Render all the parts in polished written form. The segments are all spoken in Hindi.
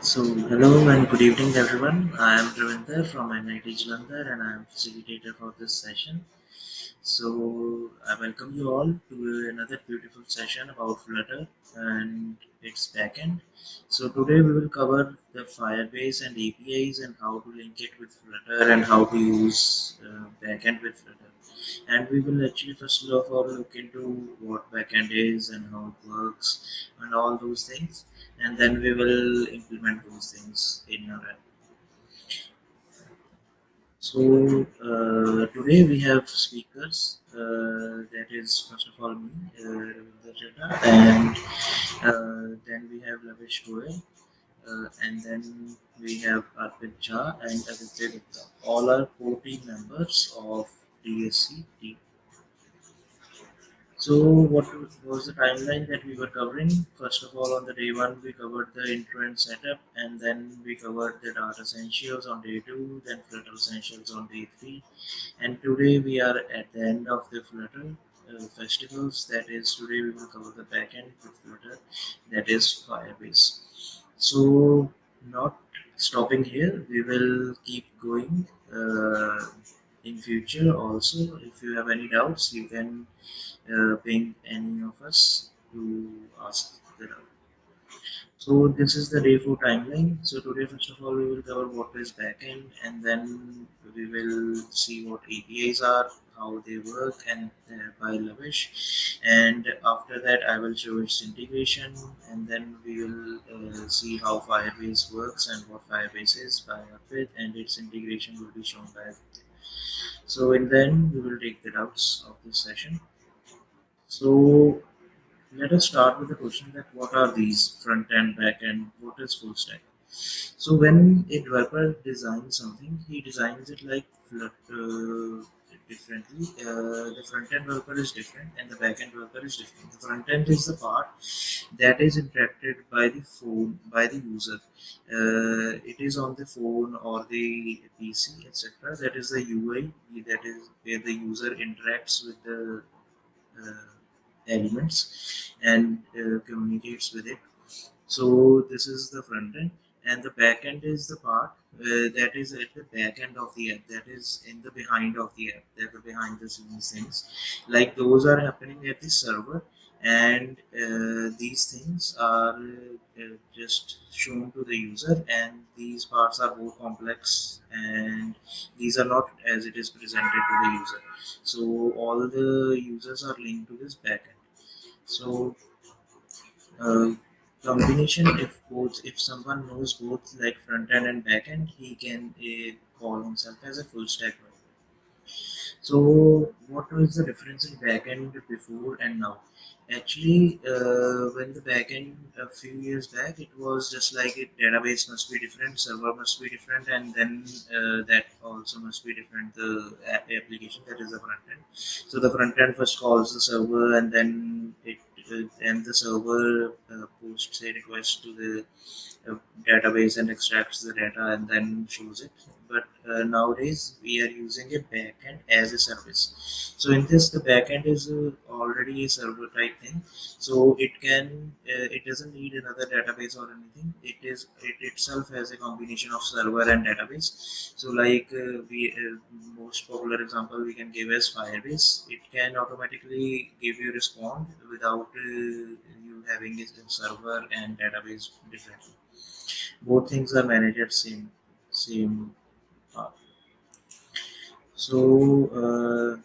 Hello and good evening, everyone. I am Ravinder from NITJ and I am facilitator for this session. I welcome you all to another beautiful session about Flutter and its backend. Today we will cover the Firebase and APIs and how to link it with Flutter and how to use backend with Flutter. And we will actually first of all look into what backend is and how it works and all those things, and then we will implement those things in our app. Today we have speakers. That is first of all me, Ravinder Chadha, and then we have Lavish Goel, and then we have Arpit Jha and Aditya Gupta. All are core team members of DSC team. So, what was the timeline that we were covering? First of all, on the day one, we covered the intro and setup, and then we covered the data essentials on day two, then Flutter essentials on day three, and today we are at the end of the Flutter festivals. That is, today we will cover the backend with Flutter, that is Firebase. So, not stopping here, we will keep going in future also. If you have any doubts, you can ping any of us to ask the doubt. So this is the day 4 timeline. So today, first of all, we will cover what is backend, and then we will see what APIs are, how they work, and by Lavish. And after that, I will show its integration, and then we will see how Firebase works and what Firebase is by Arpit, and its integration will be shown by Aditya. So in the end, we will take the doubts of this session. So let us start with the question that what are these front end, back end, what is full stack? So when a developer designs something, he designs it like differently. The front end developer is different and the back end developer is different. The front end is the part that is interacted by the phone, by the user. It is on the phone or the PC, etc. That is the UI, that is where the user interacts with the uh, elements and communicates with it. So this is the front end, and the back end is the part that is at the back end of the app, that is in the behind of the app, that the behind the scenes things, like those are happening at the server, and these things are just shown to the user, and these parts are more complex, and these are not as it is presented to the user. So all the users are linked to this backend. So uh, combination, if someone knows both like front end and back end, he can call himself as a full stack developer. So, what was the difference in backend before and now? Actually, when the backend a few years back, it was just like it database must be different, server must be different, and then that also must be different. The application, that is the front end. So the front end first calls the server, and then and the server posts a request to the database and extracts the data and then shows it. But nowadays we are using a backend as a service. So in this, the backend is already a server type thing. So it doesn't need another database or anything. It itself has a combination of server and database. So like we most popular example we can give as Firebase. It can automatically give you respond without you having a server and database differently. Both things are managed at same path. So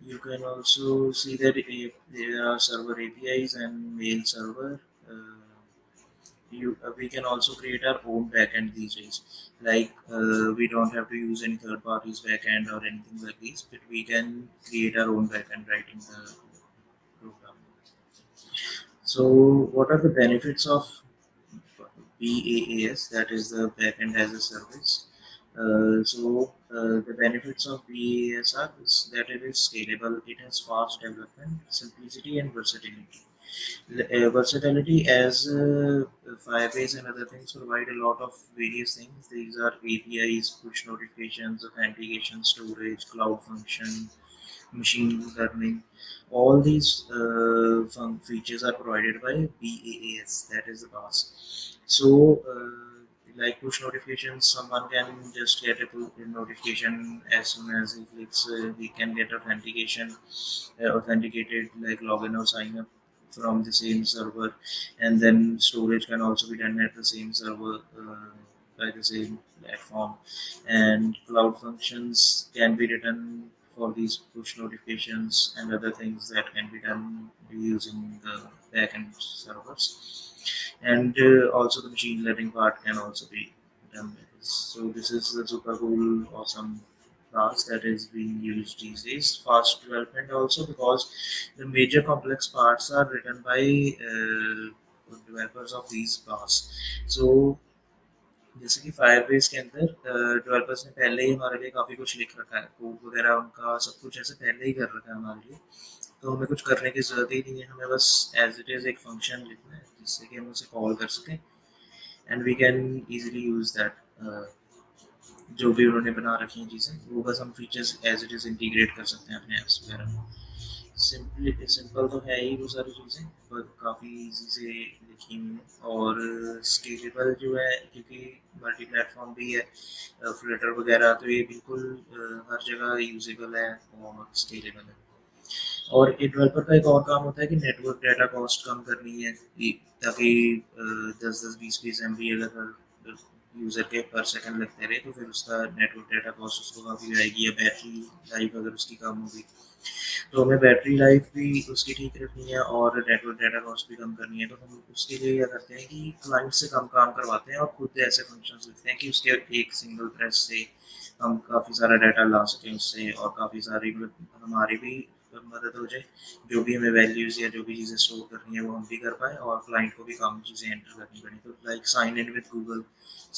you can also see that if there are server APIs and mail server. We can also create our own backend these days. Like we don't have to use any third party's backend or anything like this, but we can create our own backend writing the program. So what are the benefits of BaaS, that is the backend as a service? The benefits of BaaS are this, that it is scalable, it has fast development, simplicity, and versatility. Versatility, as Firebase and other things provide a lot of various things. These are APIs, push notifications, authentication, storage, cloud function, machine learning. All these features are provided by BaaS, that is the BaaS. So like push notifications, someone can just get a notification as soon as he clicks. He can get authenticated, like login or sign up from the same server, and then storage can also be done at the same server by the same platform, and cloud functions can be written for these push notifications and other things that can be done using the backend servers, and also the machine learning part can also be done with this. So this is the super cool, awesome class that is being used these days. Fast development also, because the major complex parts are written by developers of these class. So जैसे कि फायरबेस के अंदर डेवलपर्स ने पहले ही हमारे लिए काफ़ी कुछ लिख रखा है, कोड वगैरह उनका सब कुछ ऐसे पहले ही कर रखा है हमारे लिए, तो हमें कुछ करने की ज़रूरत ही नहीं है, हमें बस एज इट इज़ एक फंक्शन लिखना है जिससे कि हम उसे कॉल कर सकें, and we can easily use that. जो भी उन्होंने बना रखी हैं चीज़ें वो बस हम features as it is integrate कर सकते हैं अपने ऐप्स वगैरह में। सिंपल तो है ही वो सारी चीज़ें, पर काफ़ी ईजी से लिखी हुई हैं, और स्केलेबल जो है क्योंकि मल्टी प्लेटफॉर्म भी है, फ्लटर वगैरह, तो ये बिल्कुल हर जगह यूजेबल है और स्केलेबल है। और एक डेवलपर का एक और काम होता है कि नेटवर्क डाटा कॉस्ट कम करनी है, ताकि 10-20 20 MB अगर हर यूज़र के पर सेकंड लगते रहे तो फिर उसका नेटवर्क डाटा कॉस्ट उसको काफ़ी आएगी, या बैटरी लाइफ अगर उसकी कम होगी तो हमें बैटरी लाइफ भी उसकी ठीक रखनी है और नेटवर्क डाटा कॉस्ट भी कम करनी है। तो हम उसके लिए क्या करते हैं कि क्लाइंट से कम काम करवाते हैं और खुद ऐसे फंक्शंस लिखते हैं कि उसके एक सिंगल प्रेस से हम काफ़ी सारा डाटा ला सकें उससे, और काफ़ी सारी मतलब हमारी भी मदद हो जाए, जो भी हमें वैल्यूज़ या जो भी चीज़ें स्टोर करनी है वो हम भी कर पाएँ, और क्लाइंट को भी कम चीज़ें एंटर करनी पड़ी। तो like sign in with Google,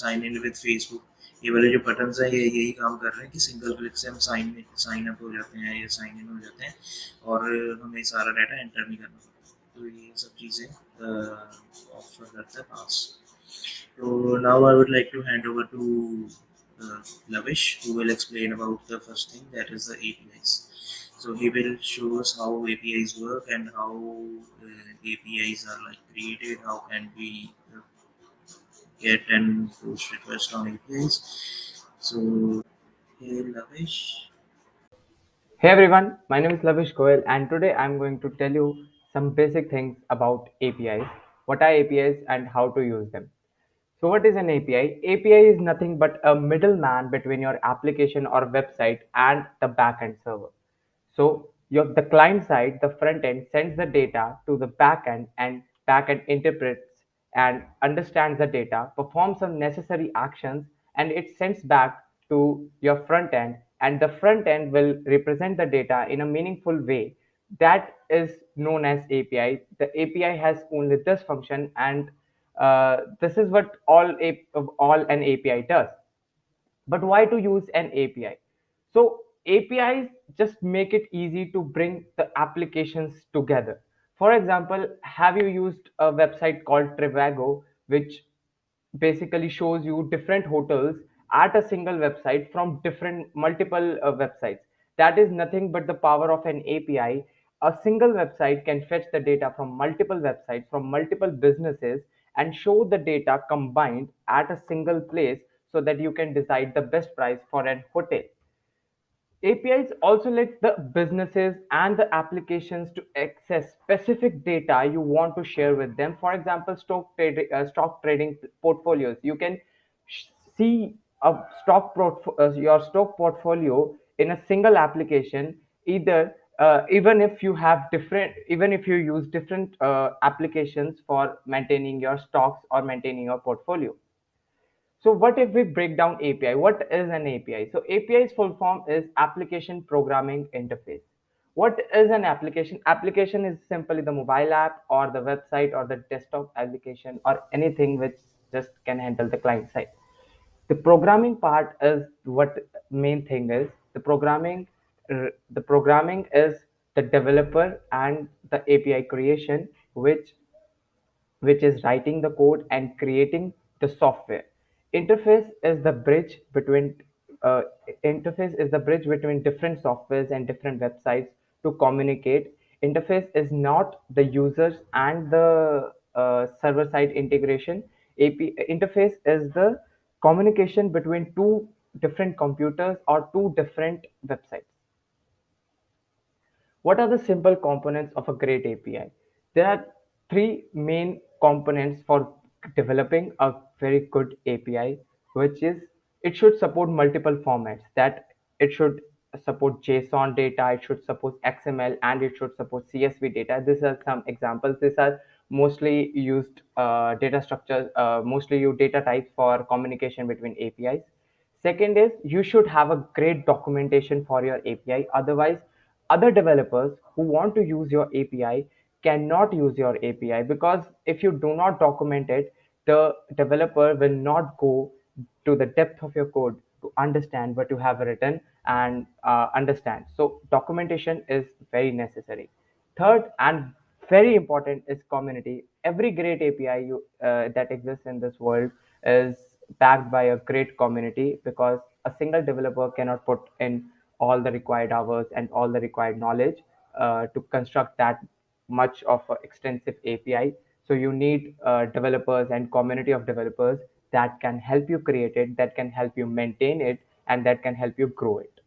sign in with Facebook, ये वाले जो बटन्स हैं ये यही काम कर रहे हैं कि सिंगल क्लिक से हम साइन अप हो जाते हैं या साइन इन हो जाते हैं, और हमें सारा डाटा एंटर नहीं करना पड़ता। तो ये सब चीज़ें ऑफर करता है पास। So now I would like to hand over to Lavish, who will explain about the first thing, that is the APIs. So he will show us how APIs work and how APIs are like created, how can we get and post requests on APIs. So hey Lavish. Hey everyone, my name is Lavish Goel and today I'm going to tell you some basic things about APIs, what are APIs and how to use them. So what is an API? API is nothing but a middleman between your application or website and the backend server. So the client side, the front end sends the data to the backend and backend interprets and understands the data, performs some necessary actions, and it sends back to your front end, and the front end will represent the data in a meaningful way. That is known as API. The API has only this function, and this is what all an API does. But why to use an API? So APIs just make it easy to bring the applications together. For example, have you used a website called Trivago, which basically shows you different hotels at a single website from different multiple websites? That is nothing but the power of an API. A single website can fetch the data from multiple websites, from multiple businesses, and show the data combined at a single place so that you can decide the best price for an hotel. APIs also let the businesses and the applications to access specific data you want to share with them. For example, stock trading portfolios. You can see a your stock portfolio in a single application. Either even if you use different applications for maintaining your stocks or maintaining your portfolio. So what if we break down API? What is an API? So API's full form is Application Programming Interface. What is an application? Application is simply the mobile app or the website or the desktop application or anything which just can handle the client side. The programming part is what main thing is. The programming is the developer and the API creation, which is writing the code and creating the software. Interface is the bridge between uh, interface is the bridge between different softwares and different websites to communicate. Interface is not the users and the server side integration. AP interface is the communication between two different computers or two different websites. What are the simple components of a great API? There are three main components for developing a very good API, which is it should support multiple formats, that it should support JSON data, it should support XML, and it should support CSV data. These are some examples. These are mostly used data structures, mostly used data types for communication between APIs. Second is you should have a great documentation for your API. Otherwise, other developers who want to use your API cannot use your API, because if you do not document it, the developer will not go to the depth of your code to understand what you have written and understand. So documentation is very necessary. Third and very important is community. Every great API that exists in this world is backed by a great community, because a single developer cannot put in all the required hours and all the required knowledge to construct that much of an extensive API. So you need developers and community of developers that can help you create it, that can help you maintain it, and that can help you grow it.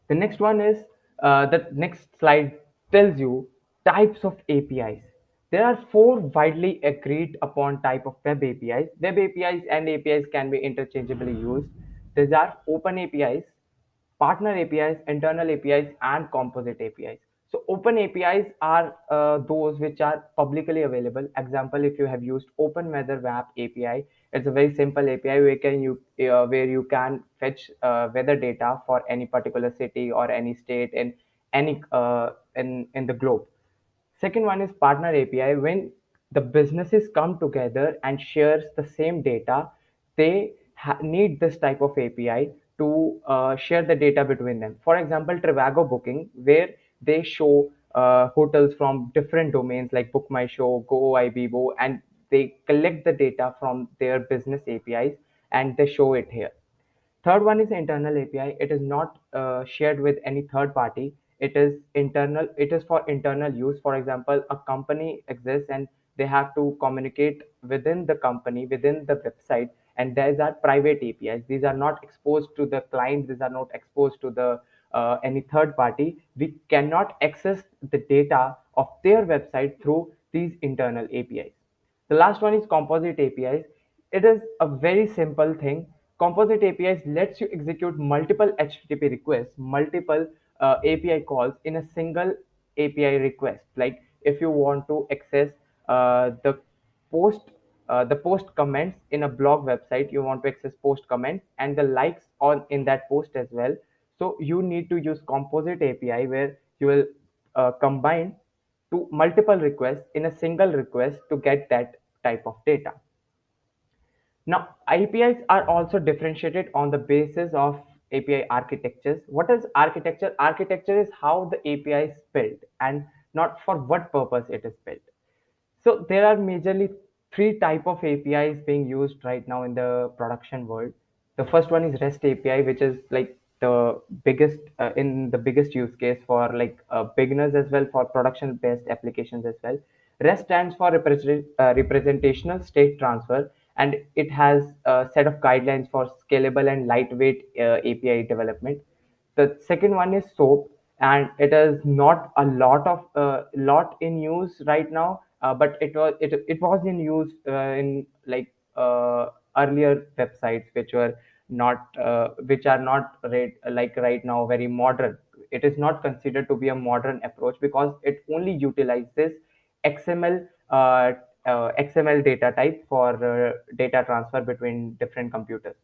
The next one is the next slide tells you types of APIs. There are four widely agreed upon type of web APIs. Web APIs and APIs can be interchangeably used. These are open APIs, partner APIs, internal APIs, and composite APIs. So open APIs are those which are publicly available. Example, if you have used Open Weather Map API, it's a very simple API where you can fetch weather data for any particular city or any state in any in the globe. Second one is partner API. When the businesses come together and shares the same data, they need this type of API to share the data between them. For example, Trivago Booking, where they show hotels from different domains like Book My Show, GoIBbo, and they collect the data from their business APIs and they show it here. Third one is internal API. It is not shared with any third party. It is internal. It is for internal use. For example, a company exists and they have to communicate within the company, within the website, and these are private APIs. These are not exposed to the client. These are not exposed to the any third party. We cannot access the data of their website through these internal APIs. The last one is composite APIs. It is a very simple thing. Composite APIs lets you execute multiple HTTP requests, multiple API calls in a single API request. Like if you want to access post the post comments in a blog website, you want to access post comments and the likes on in that post as well. So you need to use composite API where you will combine to multiple requests in a single request to get that type of data. Now, APIs are also differentiated on the basis of API architectures. What is architecture? Architecture is how the API is built and not for what purpose it is built. So there are majorly three type of APIs being used right now in the production world. The first one is REST API, which is like the biggest in the biggest use case for like beginners as well, for production based applications as well. REST stands for representational state transfer, and it has a set of guidelines for scalable and lightweight API development. The second one is SOAP, and it is not a lot in use right now, but it was in use in like earlier websites which are not like right now very modern. It is not considered to be a modern approach because it only utilizes XML XML data type for data transfer between different computers.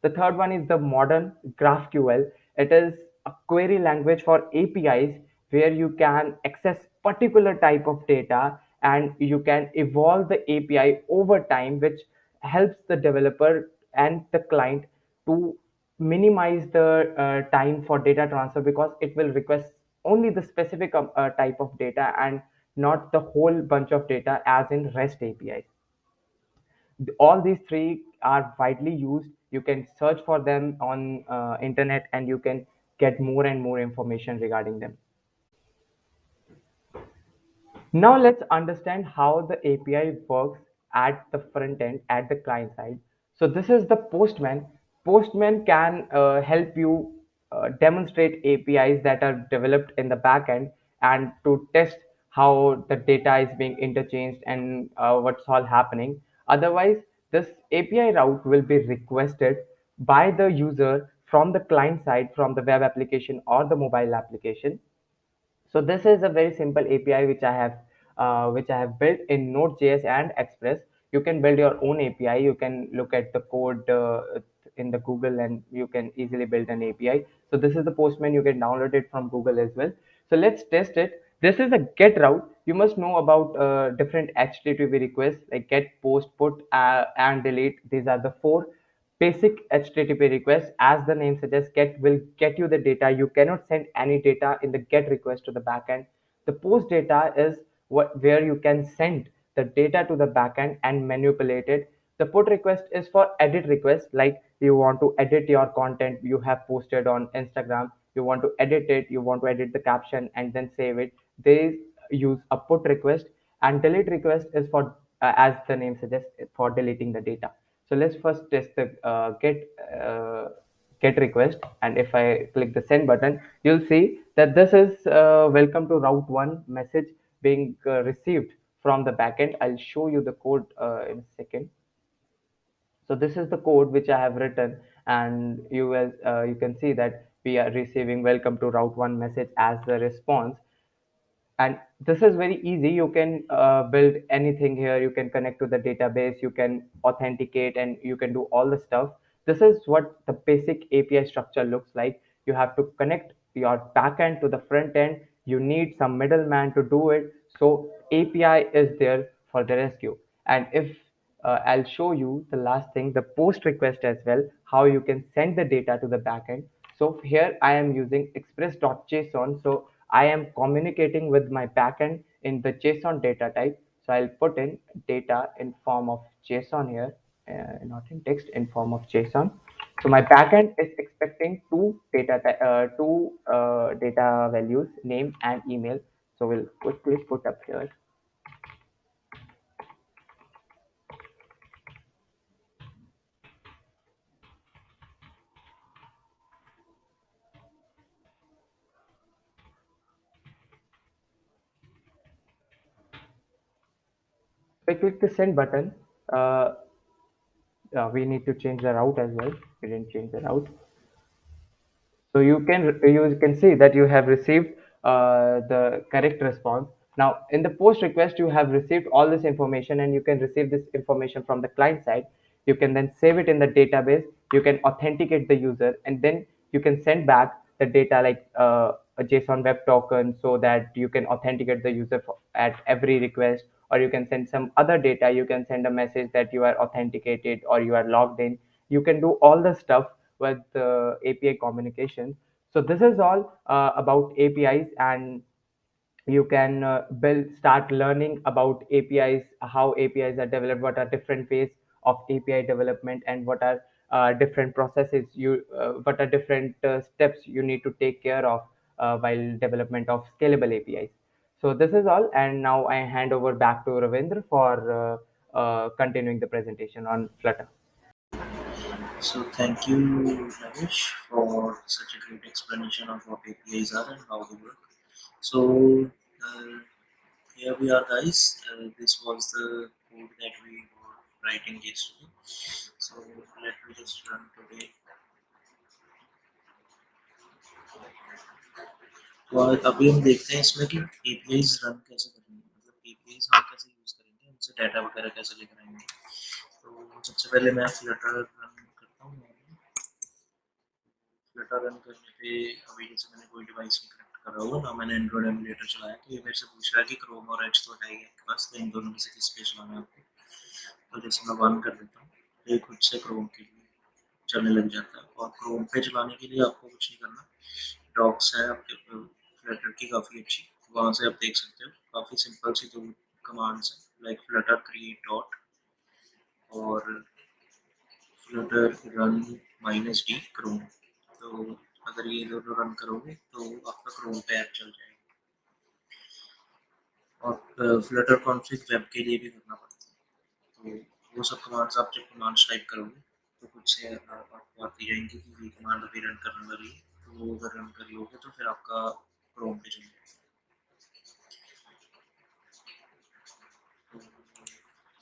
The third one is the modern GraphQL. It is a query language for APIs where you can access particular type of data and you can evolve the API over time, which helps the developer and the client to minimize the time for data transfer, because it will request only the specific type of data and not the whole bunch of data as in REST APIs. All these three are widely used. You can search for them on internet and you can get more and more information regarding them. Now let's understand how the API works at the front end, at the client side. So this is the Postman. Postman can help you demonstrate APIs that are developed in the backend and to test how the data is being interchanged and what's all happening. Otherwise, this API route will be requested by the user from the client side, from the web application or the mobile application. So this is a very simple API which I have built in Node.js and Express. You can build your own API. You can look at the code in the Google and you can easily build an API. So this is the Postman. You can download it from Google as well. So let's test it. This is a GET route. You must know about different HTTP requests like GET, POST, PUT, and delete. These are the four basic HTTP request. As the name suggests, get will get you the data. You cannot send any data in the get request to the backend. The post data is where you can send the data to the backend and manipulate it. The put request is for edit request, like you want to edit your content you have posted on Instagram. You want to edit it, you want to edit the caption and then save it. They use a put request, and delete request is for, as the name suggests, for deleting the data. So let's first test the get request, and if I click the send button, you'll see that this is welcome to route 1 message being received from the backend. I'll show you the code in a second. So this is the code which I have written, and you can see that we are receiving welcome to route 1 message as the response. And this is very easy. You can build anything here. You can connect to the database, you can authenticate, and you can do all the stuff. This is what the basic API structure looks like. You have to connect your backend to the front end. You need some middleman to do it. So API is there for the rescue. And if I'll show you the last thing, the post request as well, how you can send the data to the backend. So here I am using express.json. So I am communicating with my backend in the JSON data type. So I'll put in data in form of JSON here, not in text, in form of JSON. So my backend is expecting two data values, name and email. So we'll quickly put up here. If I click the send button, uh, we need to change the route as well. We didn't change the route. So you can see that you have received the correct response. Now in the post request, you have received all this information, and you can receive this information from the client side. You can then save it in the database. You can authenticate the user, and then you can send back the data like a JSON web token, so that you can authenticate the user at every request. Or you can send some other data. You can send a message that you are authenticated or you are logged in. You can do all the stuff with the API communication. So this is all about APIs, and you can start learning about APIs, how APIs are developed, what are different phases of API development, and what are different processes what are different steps you need to take care of while development of scalable APIs. So this is all, and now I hand over back to Ravindra for continuing the presentation on Flutter. So thank you, Ramesh, for such a great explanation of what APIs are and how they work. So uh, here we are, guys. This was the code that we were writing yesterday. So let me just run today. तो अभी हम देखते हैं इसमें कि APIs रन कैसे करेंगे, मतलब APIs हम कैसे यूज करेंगे, उनसे डाटा वगैरह कैसे लेकर आएंगे. तो सबसे पहले मैं फ्लटर रन करता हूँ. फ्लटर रन करने पे अभी जैसे मैंने कोई डिवाइस नहीं कनेक्ट करा हुआ ना, मैंने एंड्रॉइड एमुलेटर चलाया, तो ये मेरे से पूछ रहा है कि क्रोम और एज तो है ही आपके पास, तो इन दोनों में से किस पे चलाना है आपको. तो जैसे मैं वन कर देता हूँ, ये खुद से क्रोम के लिए चलने लग जाता है. और क्रोम पे चलाने के लिए आपको कुछ नहीं करना. डॉक्स है आपके फ्लटर की काफ़ी अच्छी, वहाँ से आप देख सकते हो. काफ़ी सिंपल सी दो कमांड्स हैं, लाइक फ्लटर क्रिएट डॉट और फ्लटर रन -d क्रोम. तो अगर ये दोनों रन करोगे तो आपका क्रोम पे ऐप चल जाएगा. और फ्लटर कॉन्फ़िग वेब के लिए भी करना पड़ता है. तो वो सब कमांड्स आप जब कमांड्स टाइप करोगे खुद से आपको आती जाएंगी कि ये कमांड अभी रन करने वाली है, तो वो अगर रन कर लोगे तो फिर आपका क्रोम पे चलेगा। तो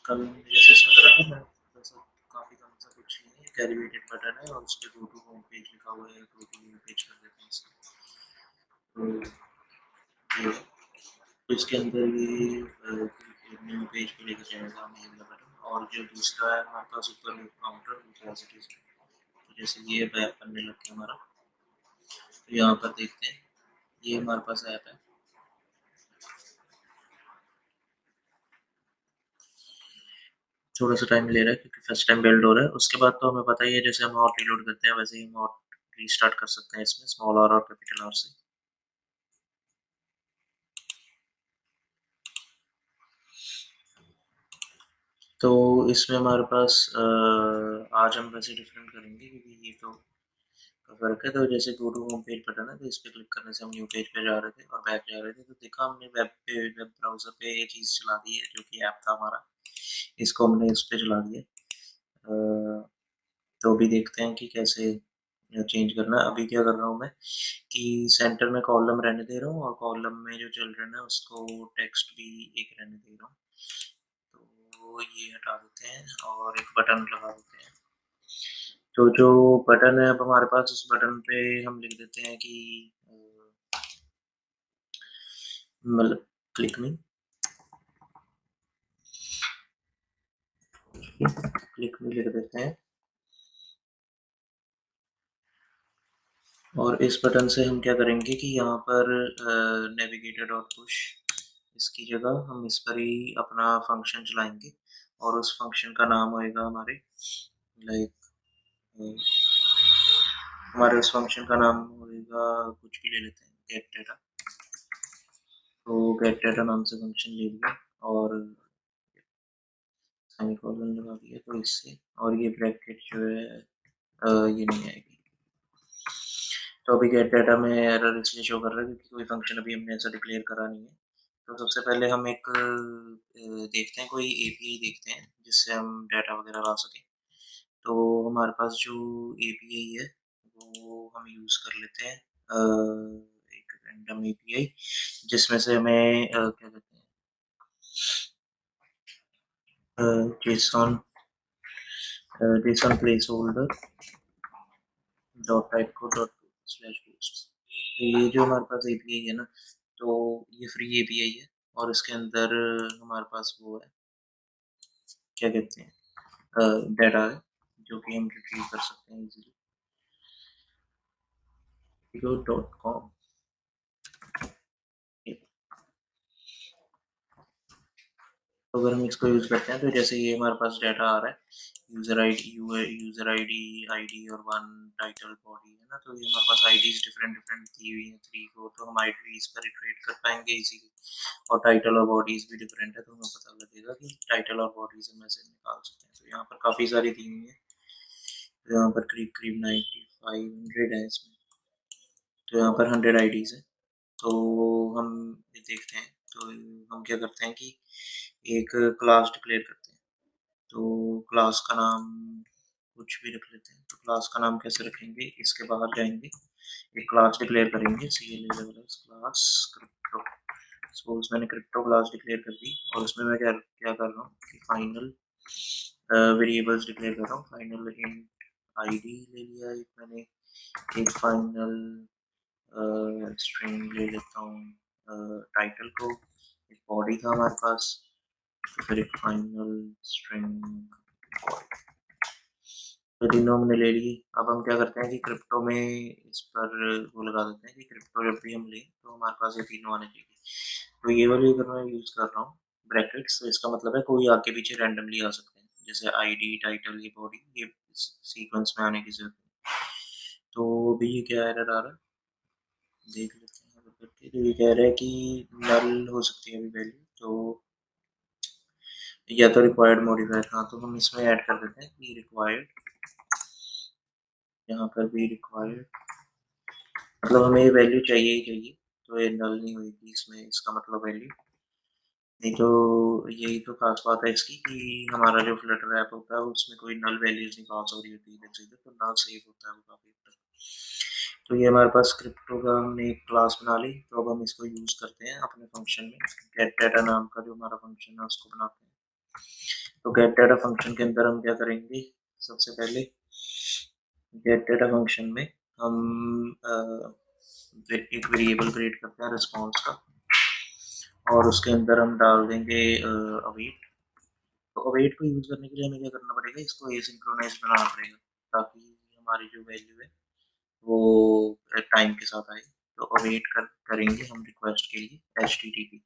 कल जैसे इसमें करा था मैं, वैसा काफ़ी कम सा कुछ नहीं है, कैरिवेटेड बटन है और उस पर गो टू होम पेज लिखा हुआ है, गो टू होम पेज कर देते हैं इसको। तो ये है। तो इसके अंदर ये न्यू पेज पे लेकर जाएगा मेल का बटन, और जो दूसरा है हमारे पास ऊपर काउंटर पॉजिटिव। तो जैसे ये ऐप बनने लग गया हमारा, तो यहाँ पर देखते हैं ये हमारे पास ऐप है। थोड़ा सा टाइम ले रहा है क्योंकि फर्स्ट टाइम बिल्ड हो रहा है। उसके बाद तो हमें पता ही है, जैसे हम और रीलोड करते हैं वैसे ही हम और रीस्टार्ट कर सकते हैं इसमें स्मॉल आर और कैपिटल आर से। तो इसमें हमारे पास आज हम वैसे डिफरेंट करेंगे क्योंकि ये तो का फर्क है। तो जैसे go to home page button है, तो इस पर क्लिक करने से हम न्यू पेज पे जा रहे थे और बैक जा रहे थे, तो देखा हमने वेब ब्राउजर पे ये चीज़ चला दी है जो कि ऐप था हमारा, इसको हमने इस पे चला दिया। तो अभी देखते हैं कि कैसे चेंज करना है। अभी क्या कर रहा हूँ मैं कि सेंटर में कॉलम रहने दे रहा हूँ और कॉलम में जो चिल्ड्रन है उसको टेक्स्ट भी एक रहने दे रहा हूँ। तो ये हटा देते हैं और एक बटन लगा देते हैं। तो जो बटन है अब हमारे पास, उस बटन पे हम लिख देते हैं कि मतलब क्लिक में क्लिक में लिख देते हैं। और इस बटन से हम क्या करेंगे कि यहाँ पर नेविगेटर डॉट पुश, इसकी जगह हम इस पर ही अपना फंक्शन चलाएंगे और उस फंक्शन का नाम होएगा हमारे लाइक हमारे उस फंक्शन का नाम होएगा, कुछ भी ले लेते हैं, गेट डेटा। तो गेट डेटा नाम से फंक्शन ले लिया और सेमीकोलन लगा दिया तो इससे, और ये ब्रैकेट जो है ये नहीं आएगी। तो अभी गेट डाटा में एरर इसलिए शो कर रहा है क्योंकि कोई फंक्शन अभी हमने ऐसा डिक्लेयर करा नहीं है। तो सबसे पहले हम एक देखते हैं, कोई एपीआई देखते हैं जिससे हम डाटा वगैरह ला सकें। तो हमारे पास जो एपीआई है वो हम यूज़ कर लेते हैं, एक रैंडम एपीआई जिसमें से हमें क्या कहते हैं, Jason Jason place holder dot type co dot slash post. तो ये जो हमारे पास एपीआई है ना, तो ये फ्री एपीआई है और इसके अंदर हमारे पास वो है, क्या कहते हैं, डाटा है जो कि हम रिट्रीव कर सकते हैं इजीली। Dot com. तो अगर हम इसको यूज़ करते हैं तो जैसे ये हमारे पास डाटा आ रहा है, यूज़र आईडी और वन टाइटल बॉडी है ना, तो ये हमारे पास आईडीज डिफरेंट डिफरेंट दी हुई हैं 3 4, तो हम आईडीज पर इटरेट कर पाएंगे इजीली। और टाइटल और बॉडीज भी डिफरेंट है तो हमें पता लगेगा कि टाइटल और बॉडीज हम ऐसे निकाल सकते हैं। तो यहाँ पर काफ़ी सारी दी हुई है, तो यहाँ पर करीब करीब 9500 है इसमें। तो यहाँ पर 100 आईडीज है। तो हम ये देखते हैं, तो हम क्या करते हैं कि एक क्लास डिक्लेयर करते हैं। तो क्लास का नाम कुछ भी रख लेते हैं। तो क्लास का नाम कैसे रखेंगे, इसके बाहर जाएंगे, एक क्लास डिक्लेयर करेंगे, क्लास क्रिप्टो। सपोज मैंने क्रिप्टो क्लास डिक्लेयर कर दी और उसमें मैं क्या क्या कर रहा हूँ कि फाइनल वेरिएबल्स डिक्लेयर कर रहा हूँ। फाइनल इंट आईडी ले लिया एक मैंने, एक फाइनल स्ट्रिंग ले लेता हूँ टाइटल को, एक बॉडी था हमारे पास, तो फिर एक फाइनल स्ट्रिंग बॉडी। तो तीनों हमने ले ली। अब हम क्या करते हैं कि क्रिप्टो में इस पर वो लगा देते हैं कि क्रिप्टो जब भी हम लें तो हमारे पास ये तीनों आने चाहिए। तो ये वाली अगर मैं यूज़ कर रहा हूँ ब्रैकेट्स, तो इसका मतलब है कोई आगे पीछे रैंडमली आ सकते हैं, जैसे आईडी टाइटल ये बॉडी ये सीक्वेंस में आने की जरूरत नहीं। तो अभी ये क्या एरर आ रहा है देख लेते हैं अगर करके। तो ये कह रहा है कि नल हो सकती है अभी वैल्यू, तो या तो रिक्वायर्ड मॉडिफायर। हाँ, तो हम इसमें ऐड कर देते हैं कि रिक्वायर्ड, यहाँ पर भी रिक्वायर्ड, मतलब हमें ये वैल्यू चाहिए ही चाहिए, तो ये नल नहीं होगी इसमें, इसका मतलब वैल्यू नहीं तो यही तो खास बात है इसकी कि हमारा जो फ्लटर ऐप होता है उसमें कोई नल वैल्यूज नहीं पास हो रही होती इधर से इधर, तो नल सेव होता है वो काफी हद तक। तो ये हमारे पास क्रिप्टो का हमने एक क्लास बना ली, तो अब हम इसको यूज करते हैं अपने फंक्शन में। गेट डाटा नाम का जो हमारा फंक्शन है उसको बनाते हैं। तो गेट डाटा फंक्शन के अंदर हम क्या करेंगे, सबसे पहले गेट डाटा फंक्शन में हम एक वेरिएबल क्रिएट करते हैं रिस्पॉन्स का, और उसके अंदर हम डाल देंगे अवेट। तो अवेट को यूज करने के लिए हमें क्या करना पड़ेगा, इसको एसिंक्रोनाइज बनाना पड़ेगा ताकि हमारी जो वैल्यू है वो टाइम के साथ आए। तो अवेट करेंगे हम रिक्वेस्ट के लिए एच टी टी पी।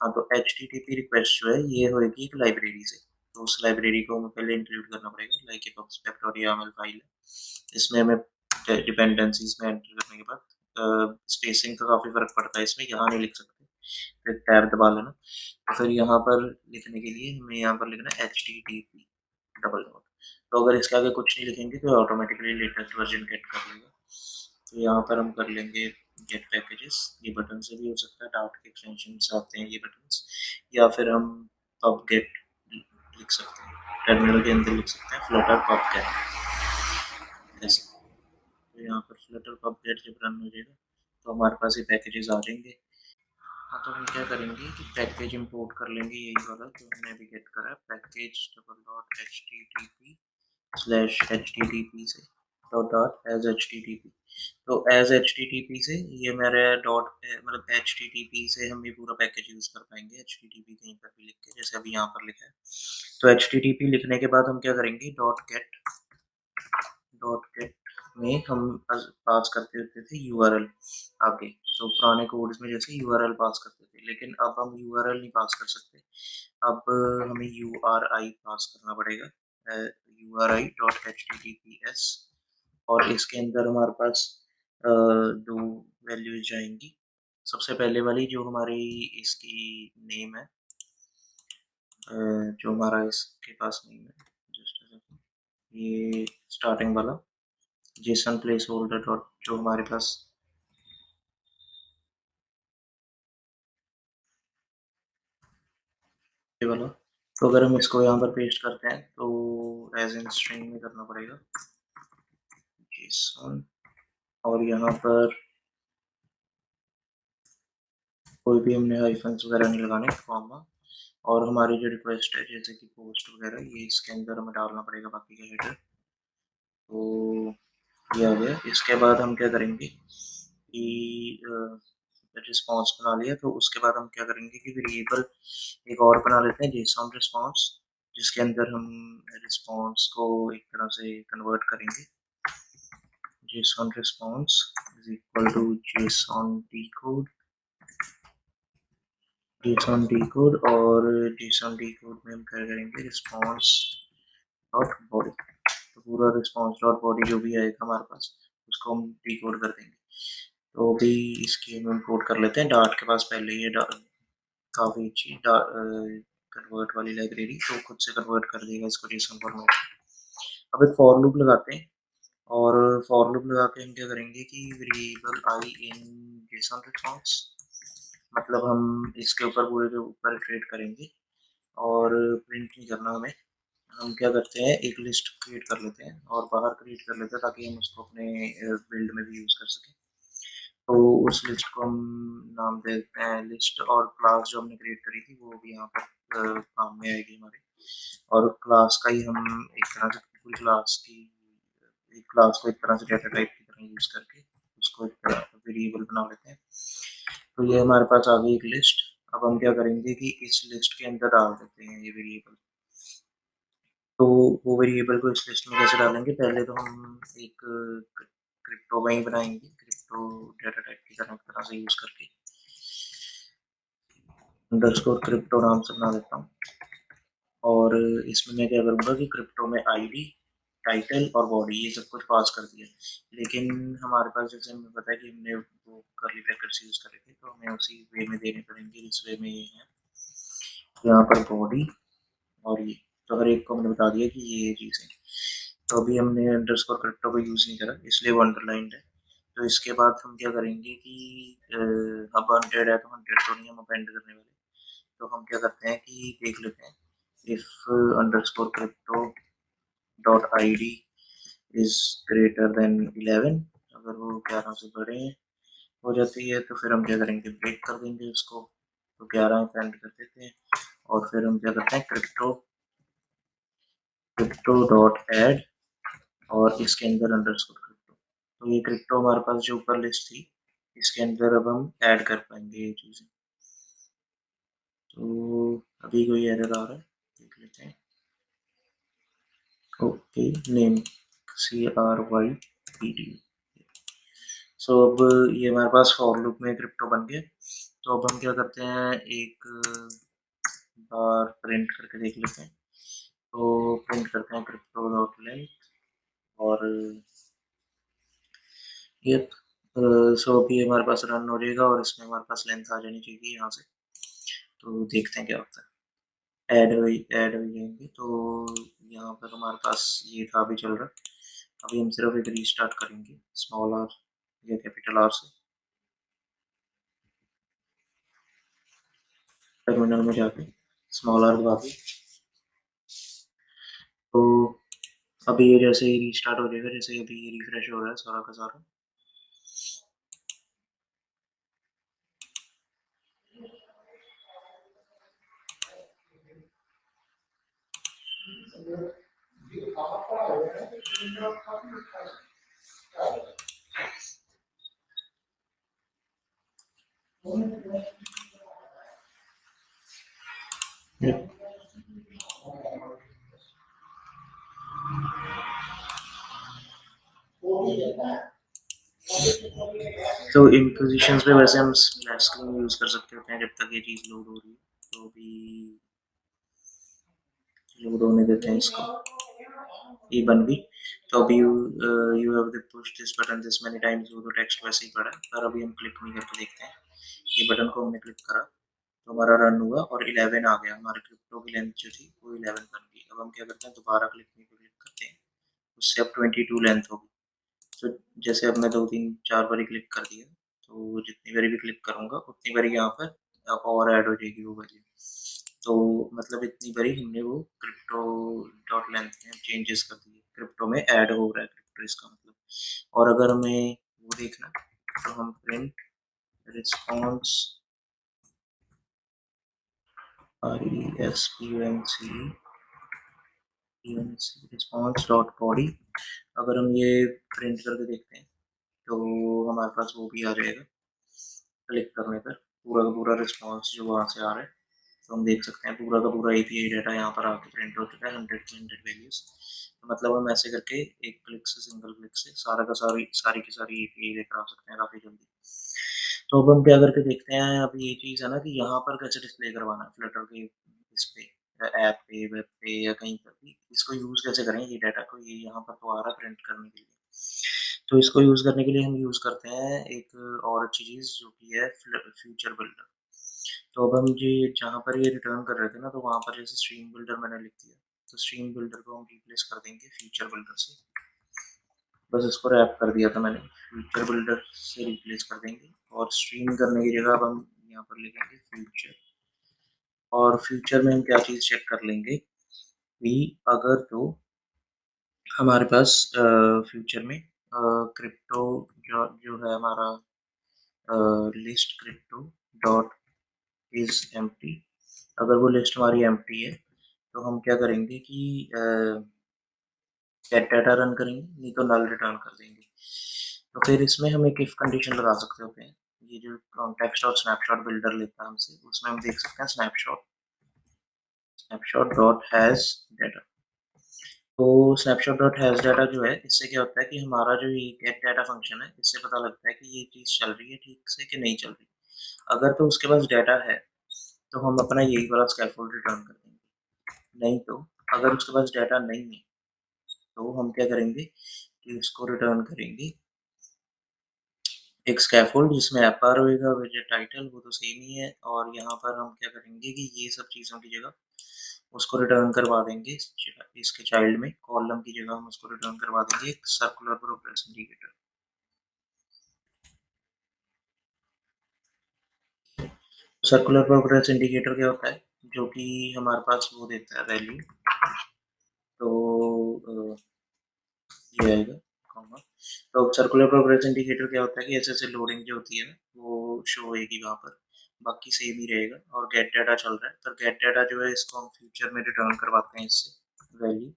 हाँ, तो H T T P request जो है ये होगी एक लाइब्रेरी से। तो उस लाइब्रेरी को हमें पहले इंक्लूड करना पड़ेगा, लाइक एक फैक्टोरियल YAML फाइल है। इसमें हमें डिपेंडेंसीज में एंटर करने के बाद स्पेसिंग का काफ़ी फर्क पड़ता है इसमें, यहाँ नहीं लिख सकते, फिर टैब दबा लेना। तो फिर यहाँ पर लिखने के लिए हमें यहाँ पर लिखना H T T P double dot. तो अगर इसके आगे कुछ नहीं लिखेंगे तो ऑटोमेटिकली लेटेस्ट वर्जन गेट कर लेगा। तो यहाँ पर हम कर लेंगे गेट पैकेजेस। ये बटन से भी हो सकता है, डाउट के एक्सटेंशन से आते हैं ये बटन्स, या फिर हम पब गेट लिख सकते हैं, टर्मिनल के अंदर लिख सकते हैं फ्लटर पब गेट ऐसे। तो यहाँ पर फ्लटर पब गेट जब रन हो जाएगा तो हमारे पास ये पैकेजेस आ जाएंगे। हाँ, तो हम क्या करेंगे कि पैकेज इंपोर्ट कर लेंगे, यही वाला जो हमने अभी गेट करा है, package double dot H T T P slash H T T P से dot dot as H T T P. तो as H T T P से ये मेरे डॉट मतलब एच टी टी पी से हम ये पूरा पैकेज यूज़ कर पाएंगे। एच टी टी पी कहीं पर भी लिख के, जैसे अभी यहाँ पर लिखा है। तो एच टी टी पी लिखने के बाद हम क्या करेंगे, डॉट गेट में हम पास करते होते थे यूआरएल आगे। तो पुराने कोड्स में जैसे यूआरएल पास करते थे, लेकिन अब हम यूआरएल नहीं पास कर सकते। अब हमें यूआरआई पास करना पड़ेगा, URI dot H T T P S. और इसके अंदर हमारे पास दो वैल्यूज जाएंगी। सबसे पहले वाली जो हमारी इसकी नेम है, जो हमारा इसके पास नेम है, जस्ट ये स्टार्टिंग वाला जेसन प्लेस होल्डर डॉट जो हमारे पास ये वाला। तो अगर हम इसको यहाँ पर पेस्ट करते हैं तो एज इन स्ट्रिंग में करना पड़ेगा जेसन, और यहाँ पर कोई भी हमने हाइफन्स वगैरह नहीं लगाने, कॉमा। और हमारी जो रिक्वेस्ट है जैसे कि पोस्ट वगैरह, ये इसके अंदर हमें डालना पड़ेगा बाकी का हेडर। तो ये आ गया। इसके बाद हम क्या करेंगे कि रिस्पॉन्स बना लिया, तो उसके बाद हम क्या करेंगे कि वेरिएबल एक और बना लेते हैं जेसन रिस्पॉन्स, जिसके अंदर हम रिस्पॉन्स को एक तरह से कन्वर्ट करेंगे। JSON response is equal to JSON decode, और जेसन डीकोड में हम क्या करेंगे रिस्पॉन्स डॉट बॉडी। तो पूरा रिस्पॉन्स डॉट बॉडी जो भी आएगा हमारे पास उसको हम डीकोड कर देंगे। तो अभी इसकी हम इंपोर्ट कर लेते हैं डार्ट के पास पहले ये काफ़ी अच्छी कन्वर्ट वाली लाइब्रेरी, तो खुद से कन्वर्ट कर देगा इसको जेसन फॉर्मेट। अब एक फॉर लूप लगाते हैं, और फॉर लूप लगा के हम क्या करेंगे कि वेरिएबल आई इन जेसन रिस्पॉन्स, मतलब हम इसके ऊपर पूरे के ऊपर क्रिएट करेंगे और प्रिंट नहीं करना हमें। हम क्या करते हैं, एक लिस्ट क्रिएट कर लेते हैं और बाहर क्रिएट कर लेते हैं ताकि हम उसको अपने बिल्ड में भी यूज़ कर सकें। तो उस लिस्ट को हम नाम दे देते हैं लिस्ट, और क्लास जो हमने क्रिएट करी थी वो भी यहाँ पर काम में आएगी हमारे। और क्लास का ही हम एक तरह से पूरी क्लास की, एक क्लास को एक तरह से डेटा टाइप की तरह यूज़ करके उसको एक तरह वेरिएबल बना लेते हैं। तो ये हमारे पास आ गई एक लिस्ट। अब हम क्या करेंगे कि इस लिस्ट के अंदर डाल देते हैं ये वेरिएबल। तो वो वेरिएबल को इस लिस्ट में कैसे डालेंगे, पहले तो हम एक क्रिप्टो का ही बनाएंगे, क्रिप्टो डेटा टाइप की तरह से यूज़ करके अंडरस्कोर क्रिप्टो नाम से बना देता हूँ। और इसमें मैं क्या करूँगा कि क्रिप्टो में आईडी, टाइटल और बॉडी ये सब कुछ पास कर दिया। लेकिन हमारे पास जैसे हमें पता है कि हमने वो करली ब्रैकेट्स यूज़ करे थे, तो हमें उसी वे में देने पड़ेंगे जिस वे में ये है। यहाँ पर बॉडी और ये, तो हर एक को हमने बता दिया कि ये चीज़ है। तो अभी हमने अंडरस्कोर क्रिप्टो को यूज़ नहीं करा, इसलिए वो अंडरलाइंड है। तो इसके बाद हम क्या करेंगे कि अब 100 है तो 100 तो नहीं हम अपेंड करने वाले, तो हम क्या करते हैं कि देख लेते हैं if underscore crypto dot I D is greater than 11, अगर वो 11 से बड़े हो जाती है तो फिर हम क्या करेंगे, ब्रेक कर देंगे उसको, तो 11 प्रिंट कर देते हैं। और फिर हम क्या करते हैं, क्रिप्टो क्रिप्टो डॉट ऐड और इसके अंदर अंडरस्कोर क्रिप्टो। तो ये क्रिप्टो हमारे पास जो ऊपर लिस्ट थी इसके अंदर अब हम ऐड कर पाएंगे ये चीज़ें। तो अभी कोई एरर आ रहा है, देख लेते हैं। Okay, name CRYPD। सो अब ये हमारे पास फॉर लूप में क्रिप्टो बन गया। तो अब हम क्या करते हैं, एक बार प्रिंट करके देख लेते हैं। तो प्रिंट करते हैं क्रिप्टो डॉट लेंथ और ये सो अभी हमारे पास रन हो जाएगा और इसमें हमारे पास लेंथ आ जानी चाहिए यहाँ से। तो देखते हैं क्या होता है। ऐड हुई जाएंगे तो यहाँ पर हमारे पास ये था अभी चल रहा। अभी हम सिर्फ एक रीस्टार्ट करेंगे स्मॉल आर या कैपिटल आर से, टर्मिनल में जाके स्मॉल आर दबा के। तो अभी ये जैसे ही रीस्टार्ट हो जाएगा, जैसे अभी ये रिफ्रेश हो रहा है सारा का सारा, तो इन पोजीशंस पे वैसे हम स्प्लैश स्क्रीन यूज कर सकते होते हैं जब तक ये चीज़ लोड हो रही है। तो अभी लोड होने देते हैं इसको, ये बन गई। तो अभी you have push this button this many times, वो तो टेक्स्ट वैसे ही पड़ा है, पर अभी हम क्लिक नहीं करके देखते हैं। ये बटन को हमने क्लिक करा तो हमारा रन हुआ और 11 आ गया, हमारे क्रिप्टो की लेंथ जो थी वो 11 बन गई। अब हम क्या करते हैं, दोबारा क्लिक करते हैं, उससे अब 22 लेंथ होगी। तो जैसे अब मैं 2 3 4 बारी क्लिक कर दिया, तो जितनी बारी भी क्लिक करूंगा उतनी बारी यहाँ पर और ऐड हो जाएगी वो वैल्यू। तो मतलब इतनी बारी हमने वो क्रिप्टो डॉट लेंथ में चेंजेस कर दिए, क्रिप्टो में ऐड हो रहा है क्रिप्टो, इसका मतलब। और अगर हमें वो देखना तो हम print response response dot body, अगर हम ये प्रिंट करके देखते हैं तो हमारे पास वो भी आ जाएगा। क्लिक करने पर पूरा का पूरा रिस्पॉन्स जो वहाँ से आ रहा है, तो हम देख सकते हैं पूरा का पूरा API डाटा यहाँ पर आके प्रिंट हो चुका है, 100 की 100 वैल्यूज। तो मतलब हम ऐसे करके एक क्लिक से, सिंगल क्लिक से सारा का सारी की सारी API लेकर आ सकते हैं काफ़ी जल्दी। तो अब हम क्या करके देखते हैं, अब ये चीज़ है ना कि यहाँ पर कैसे डिस्प्ले करवाना है फ्लटर के इस पे, ऐप पे, वेब पे या कहीं पर भी इसको यूज़ कैसे करें ये डाटा को, ये यहाँ पर तो आ रहा है प्रिंट करने के लिए। तो इसको यूज़ करने के लिए हम यूज़ करते हैं एक और अच्छी चीज़ जो कि है फ्यूचर बिल्डर। तो अब हम जी जहाँ पर ये रिटर्न कर रहे थे ना, तो वहाँ पर जैसे स्ट्रीम बिल्डर मैंने लिख दिया, तो स्ट्रीम बिल्डर को हम रिप्लेस कर देंगे फ्यूचर बिल्डर से। बस इसको रैप कर दिया था मैंने, फ्यूचर बिल्डर से रिप्लेस कर देंगे और स्ट्रीम करने की जगह अब हम यहाँ पर लिखेंगे फ्यूचर। और फ्यूचर में हम क्या चीज़ चेक कर लेंगे कि अगर तो हमारे पास फ्यूचर में क्रिप्टो जो जो है हमारा list crypto dot is empty, अगर वो लिस्ट हमारी एम्प्टी है तो हम क्या करेंगे कि गेट डाटा रन करेंगे, नहीं तो नल रिटर्न कर देंगे। तो फिर इसमें हम एक इफ कंडीशन लगा सकते होते हैं। ये जो कॉन्टेक्स्ट और स्नैपशॉट बिल्डर लेता है हमसे, उसमें हम देख सकते हैं स्नैपशॉट डॉट हैज डाटा। तो स्नैपशॉट डॉट हैज डाटा जो है, इससे क्या होता है कि हमारा जो ये गेट डाटा फंक्शन है, इससे पता लगता है कि ये चीज़ चल रही है ठीक से कि नहीं चल रही। अगर तो उसके पास डाटा है तो हम अपना यही वाला स्कैफोल्ड रिटर्न कर देंगे, नहीं तो अगर उसके पास डाटा नहीं है तो हम क्या करेंगे कि उसको रिटर्न करेंगे एक स्कैफोल्ड जिसमें ऐप बार होएगा, विजेट टाइटल वो तो सेम ही है। और यहाँ पर हम क्या करेंगे कि ये सब चीज़ों की जगह उसको रिटर्न करवा देंगे, इसके चाइल्ड में कॉलम की जगह हम उसको रिटर्न करवा देंगे एक circular progress indicator. Circular progress indicator क्या होता है, जो कि हमारे पास वो देता है वैल्यू। तो ये आएगा कॉमा। तो सर्कुलर प्रोग्रेस इंडिकेटर क्या होता है कि ऐसे ऐसे लोडिंग जो होती है ना वो शो होगी वहाँ पर, बाकी सेम ही रहेगा। और गेट डाटा चल रहा है, तो गेट डाटा जो है इसको हम फ्यूचर में रिटर्न करवाते हैं इससे वैल्यू,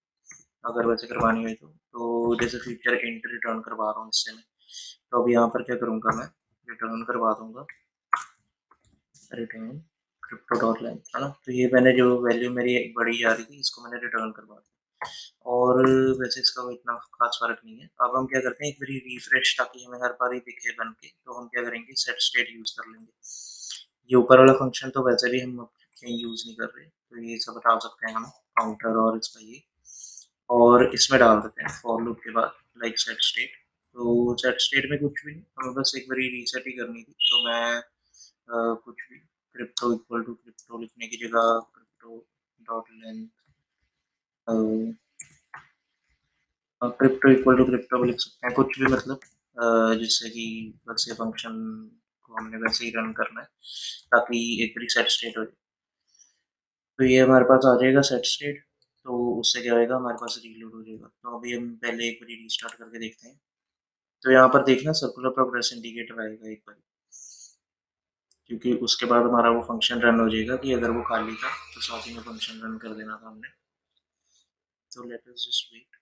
अगर वैसे करवानी है तो जैसे फ्यूचर इंट रिटर्न करवा रहा हूँ इससे मैं, तो अब यहाँ पर क्या करूँगा, मैं रिटर्न करवा दूंगा रिटर्न क्रिप्टो डॉट लाइन, है ना। तो ये मैंने जो वैल्यू मेरी बड़ी जा रही थी इसको मैंने रिटर्न करवा दिया। और वैसे इसका कोई इतना खास फर्क नहीं है। अब हम क्या करते हैं, एक बारी रिफ्रेश, ताकि हमें हर बार ही दिखे बन के, तो हम क्या करेंगे, सेट स्टेट यूज कर लेंगे। ये ऊपर वाला फंक्शन तो वैसे भी हम कहीं यूज नहीं कर रहे, तो ये सब हटा सकते हैं हम, काउंटर और इसका ये, और इसमें डाल देते हैं फॉर लूप के बाद लाइक सेट स्टेट। तो सेट स्टेट में कुछ भी नहीं, हमें बस एक बारी रीसेट ही करनी थी। तो मैं कुछ भी क्रिप्टो इक्वल टू क्रिप्टो लिखने की जगह crypto dot length, crypto equal to crypto लिख सकते हैं, कुछ भी मतलब, जिससे कि बस ये फंक्शन को हमने वैसे ही रन करना है, ताकि एक बारी सेट स्टेट हो जाए। तो ये हमारे पास आ जाएगा सेट स्टेट। तो उससे क्या होएगा, हमारे पास रीलोड हो जाएगा। तो अभी हम पहले एक बार रीस्टार्ट करके देखते हैं। तो यहाँ पर देखना सर्कुलर प्रोग्रेस इंडिकेटर आएगा एक बार, क्योंकि उसके बाद हमारा वो फंक्शन रन हो जाएगा कि अगर वो खाली था तो साथ ही में फंक्शन रन कर देना था हमने। तो लेट अस जस्ट वेट।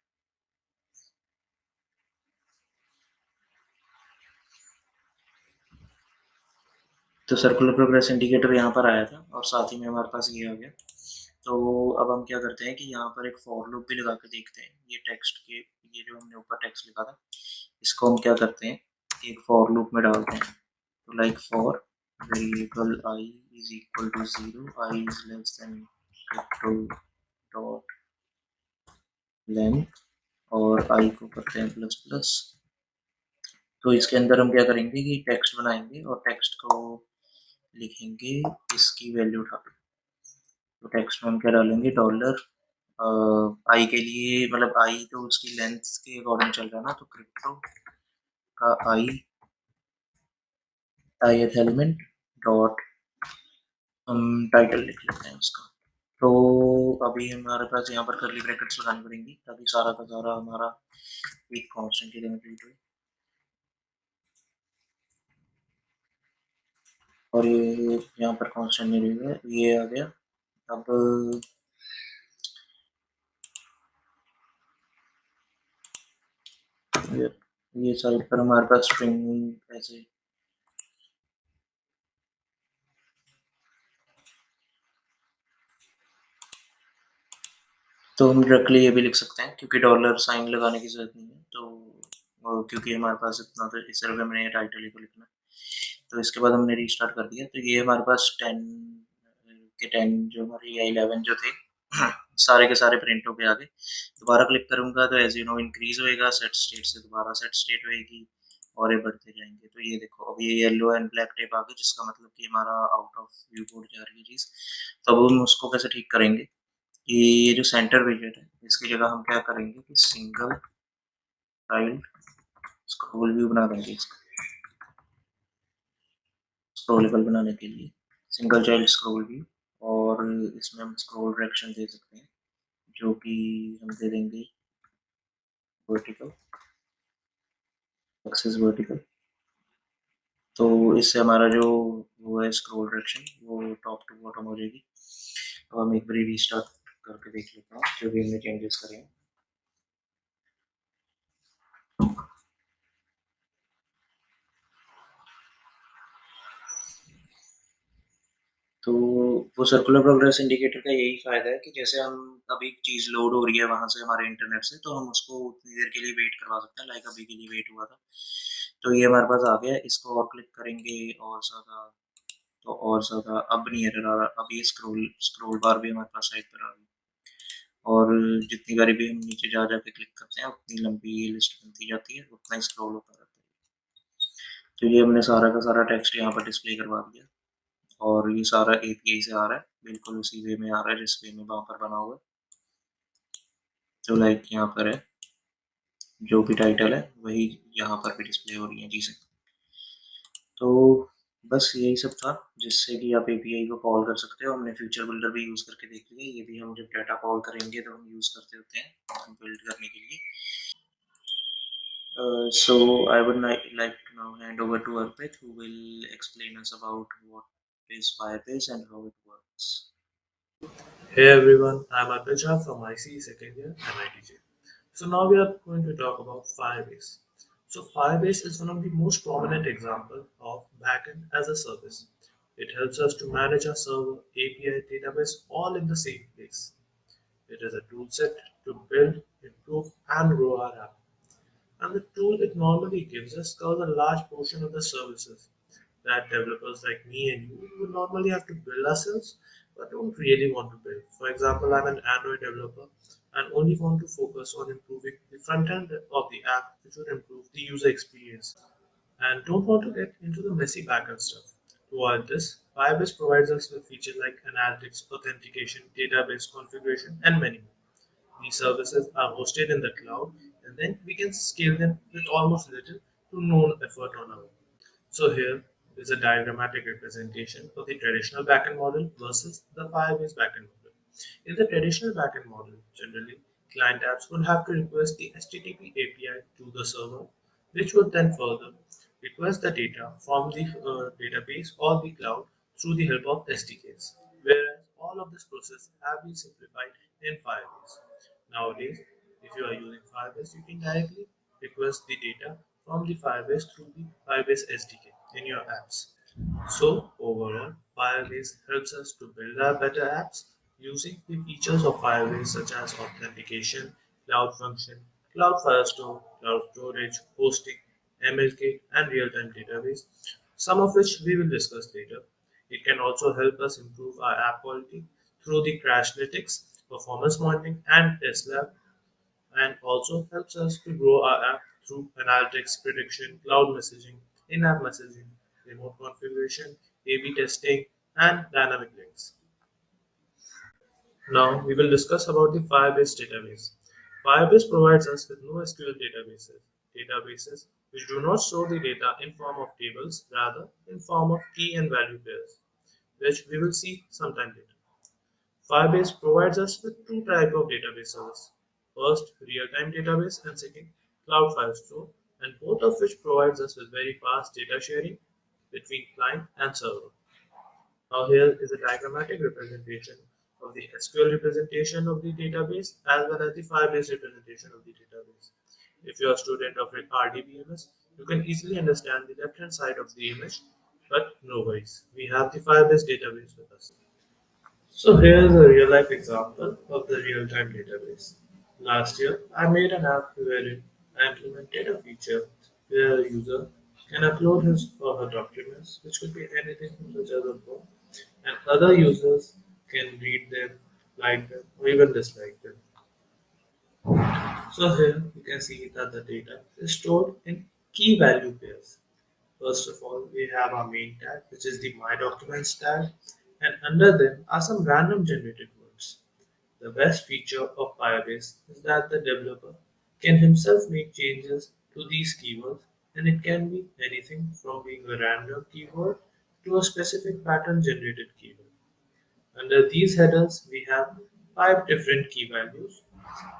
तो सर्कुलर प्रोग्रेस इंडिकेटर यहाँ पर आया था और साथ ही में हमारे पास ये आ गया। तो अब हम क्या करते हैं कि यहाँ पर एक फॉर लूप भी लगा के देखते हैं। ये टेक्स्ट के, ये जो हमने ऊपर टेक्स्ट लिखा था, इसको हम क्या करते हैं, एक फॉर लूप में डालते हैं। तो like for variable i is equal to 0, i is less than crypto dot length, और आई को करते हैं प्लस प्लस। तो इसके अंदर हम क्या करेंगे कि टेक्स्ट बनाएंगे और टेक्स्ट को लिखेंगे इसकी वैल्यू उठा के। तो टेक्स्ट में हम क्या डालेंगे, डॉलर आई के लिए, मतलब आई तो उसकी लेंथ के अकॉर्डिंग चल रहा है ना, तो क्रिप्टो का आई, ith एलिमेंट डॉट, हम टाइटल लिख लेते हैं उसका। तो अभी हमारे पास यहाँ पर करली ब्रैकेट्स लगानी पड़ेंगी, ताकि सारा का सारा हमारा एक कांस्टेंट के लिए ट्रीट हो। और ये यहाँ पर कांस्टेंट नहीं रहेगा, ये आ गया। अब ये साइड पर हमारे पास स्ट्रिंग ऐसे, तो हम डायरेक्टली ये भी लिख सकते हैं, क्योंकि डॉलर साइन लगाने की जरूरत नहीं है। तो क्योंकि हमारे पास इतना तो सिर्फ हमने टाइटल ही को लिखना है। तो इसके बाद हमने रीस्टार्ट कर दिया। तो ये हमारे पास 10 के 10 जो हमारे, या 11 जो थे, सारे के सारे प्रिंट होके आ गए। दोबारा क्लिक करूंगा तो एज यू नो इंक्रीज होएगा, सेट स्टेट से दोबारा सेट स्टेट होएगी, और ये बढ़ते जाएंगे। तो ये देखो, अब ये येलो एंड ब्लैक टेप आ गई, जिसका मतलब कि हमारा आउट ऑफ व्यू बोर्ड जा रही है चीज। तो अब हम उसको कैसे ठीक करेंगे कि ये जो सेंटर विजेट है, इसकी जगह हम क्या करेंगे कि सिंगल चाइल्ड स्क्रॉल व्यू बना देंगे इसका, स्क्रॉलेबल बनाने के लिए सिंगल चाइल्ड स्क्रॉल व्यू। और इसमें हम स्क्रॉल डायरेक्शन दे सकते हैं, जो कि हम दे देंगे वर्टिकल, एक्सिस वर्टिकल। तो इससे हमारा जो वो है स्क्रॉल डायरेक्शन, वो टॉप टू बॉटम हो जाएगी। तो हम एक बार रीस्टार्ट करके देख लेते हैं जो भी हमने चेंजेस करे हैं। तो वो सर्कुलर प्रोग्रेस इंडिकेटर का यही फायदा है कि जैसे हम, अभी चीज लोड हो रही है वहां से हमारे इंटरनेट से, तो हम उसको उतनी देर के लिए वेट करवा सकते हैं, लाइक अभी के लिए वेट हुआ था। तो ये हमारे पास आ गया, इसको और क्लिक करेंगे और ज्यादा, तो और ज्यादा अब नहीं एरर आ रहा। अब ये स्क्रोल स्क्रोल बार भी हमारे पास साइड पर आ गई, और जितनी बारी भी हम नीचे जा जाके क्लिक करते हैं उतनी लंबी ये लिस्ट बनती जाती है, उतना ही स्क्रॉल होता रहता है। तो ये हमने सारा का सारा टेक्स्ट यहाँ पर डिस्प्ले करवा दिया, और ये सारा एपीआई से आ रहा है, बिल्कुल उसी वे में आ रहा है जिस वे में वहाँ पर बना हुआ है। तो लाइक यहाँ पर है, जो भी टाइटल है वही यहाँ पर भी डिस्प्ले हो रही है चीज़ें। तो बस यही सब था जिससे कि आप एपीआई को कॉल कर सकते हो। हमने फ्यूचर बिल्डर भी यूज़ करके देख लिया, ये भी हम जब डाटा कॉल करेंगे तो हम यूज़ करते होते हैं बिल्ड करने के लिए। So I would like to now hand over to Arpit, who will explain us about what is Firebase and how it works. Hey everyone, I'm Arpit from ICE second year NITJ. So now we are going to talk about Firebase. So Firebase is one of the most prominent example of backend as a service. It helps us to manage our server, API, database all in the same place. It is a toolset to build, improve, and grow our app. And the tool it normally gives us covers a large portion of the services that developers like me and you would normally have to build ourselves but don't really want to build. For example, I'm an Android developer and only want to focus on improving the front end of the app, which would improve the user experience, and don't want to get into the messy backend stuff. To avoid this, Firebase provides us with features like analytics, authentication, database configuration, and many more. These services are hosted in the cloud, and then we can scale them with almost little to no effort on our own. So here is a diagrammatic representation of the traditional backend model versus the Firebase backend model. In the traditional backend model, generally, client apps would have to request the HTTP API to the server, which would then further request the data from the database or the cloud through the help of SDKs. Whereas all of this process have been simplified in Firebase. Nowadays, if you are using Firebase, you can directly request the data from the Firebase through the Firebase SDK in your apps. So overall, Firebase helps us to build our better apps using the features of Firebase such as authentication, cloud function, cloud firestore, cloud storage, hosting, MLK, and real-time database, some of which we will discuss later. It can also help us improve our app quality through the Crashlytics, performance monitoring, and test lab, and also helps us to grow our app through analytics, prediction, cloud messaging, in-app messaging, remote configuration, A/B testing, and dynamic links. Now we will discuss about the Firebase database. Firebase provides us with NoSQL databases which do not store the data in form of tables, rather in form of key and value pairs, which we will see sometime later. Firebase provides us with two types of database service. First, real-time database, and second, cloud file store, and both of which provides us with very fast data sharing between client and server. Now here is a diagrammatic representation of the SQL representation of the database as well as the Firebase representation of the database. If you are a student of RDBMS, you can easily understand the left-hand side of the image, but no worries, we have the Firebase database with us. So here's a real life example of the real time database. Last year, I made an app wherein I implemented a feature where a user can upload his or her documents, which could be anything such as a form, and other users can read them, like them, or even dislike them. So here you can see that the data is stored in key value pairs. First of all, we have our main tag, which is the My Documents tag, and under them are some random generated words. The best feature of Firebase is that the developer can himself make changes to these keywords, and it can be anything from being a random keyword to a specific pattern generated keyword. Under these headers, we have five different key values.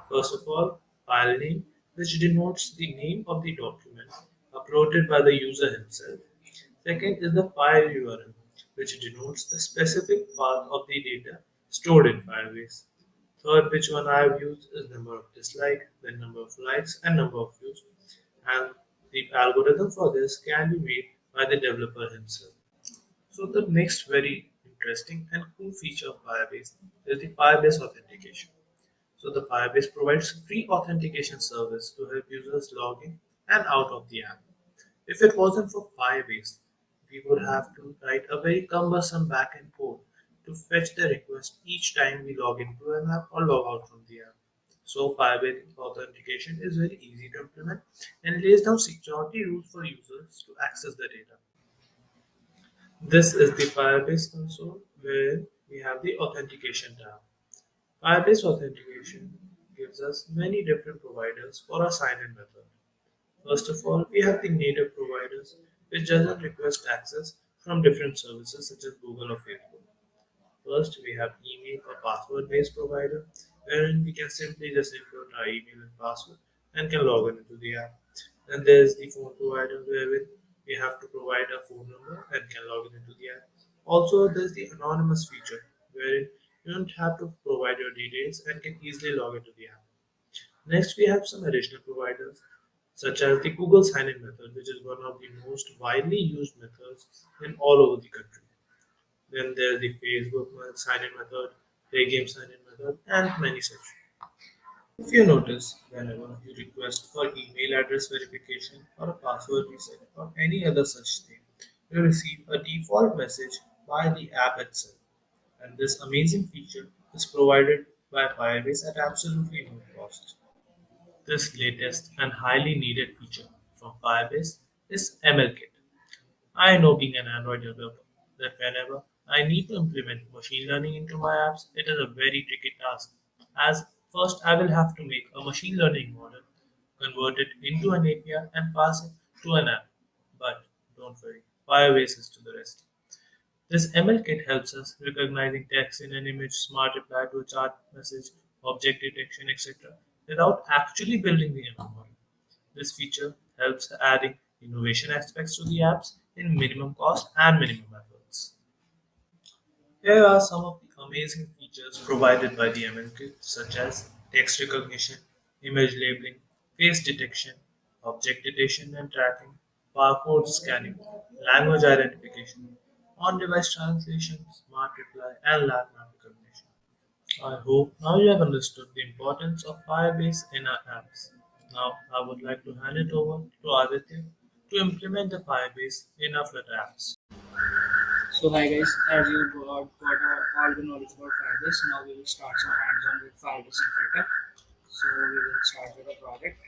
First of all, file name, which denotes the name of the document uploaded by the user himself. Second is the file URL, which denotes the specific path of the data stored in Firebase. Third, which one I have used is number of dislikes, then number of likes, and number of views. And the algorithm for this can be made by the developer himself. So the next very interesting and cool feature of Firebase is the Firebase Authentication. So the Firebase provides free authentication service to help users log in and out of the app. If it wasn't for Firebase, we would have to write a very cumbersome backend code to fetch the request each time we log into an app or log out from the app. So Firebase authentication is very easy to implement and lays down security rules for users to access the data. This is the Firebase console where we have the authentication tab. Firebase authentication gives us many different providers for our sign-in method. First of all, we have the native providers which doesn't request access from different services such as Google or Facebook. First, we have email or password-based provider, wherein we can simply just input our email and password and can log in into the app. Then there's the phone provider, wherein we have to provide a phone number and can log in into the app. Also, there's the anonymous feature, wherein you don't have to provide your details and can easily log into the app. Next, we have some additional providers, such as the Google sign-in method, which is one of the most widely used methods in all over the country. Then there's the Facebook sign-in method, Play Game sign-in method, and many such. If you notice, whenever you request for email address verification or a password reset or any other such thing, you receive a default message by the app itself. And this amazing feature is provided by Firebase at absolutely no cost. This latest and highly needed feature from Firebase is MLKit. I know, being an Android developer, that whenever I need to implement machine learning into my apps, it is a very tricky task. As first, I will have to make a machine learning model, convert it into an API, and pass it to an app. But don't worry, Firebase is to the rest. This ML kit helps us recognizing text in an image, smart reply to a chat message, object detection, etc., without actually building the ML model. This feature helps adding innovation aspects to the apps in minimum cost and minimum efforts. Here are some of the amazing features provided by the ML kit, such as text recognition, image labeling, face detection, object detection and tracking, barcode scanning, language identification, on-device translation, smart reply, and landmark recognition. I hope now you have understood the importance of Firebase in our apps. Now I would like to hand it over to Aditya to implement the Firebase in our Flutter apps. So hi guys, as you all the knowledge about Firebase, now we will start some hands-on with Firebase and Flutter. So we will start with a project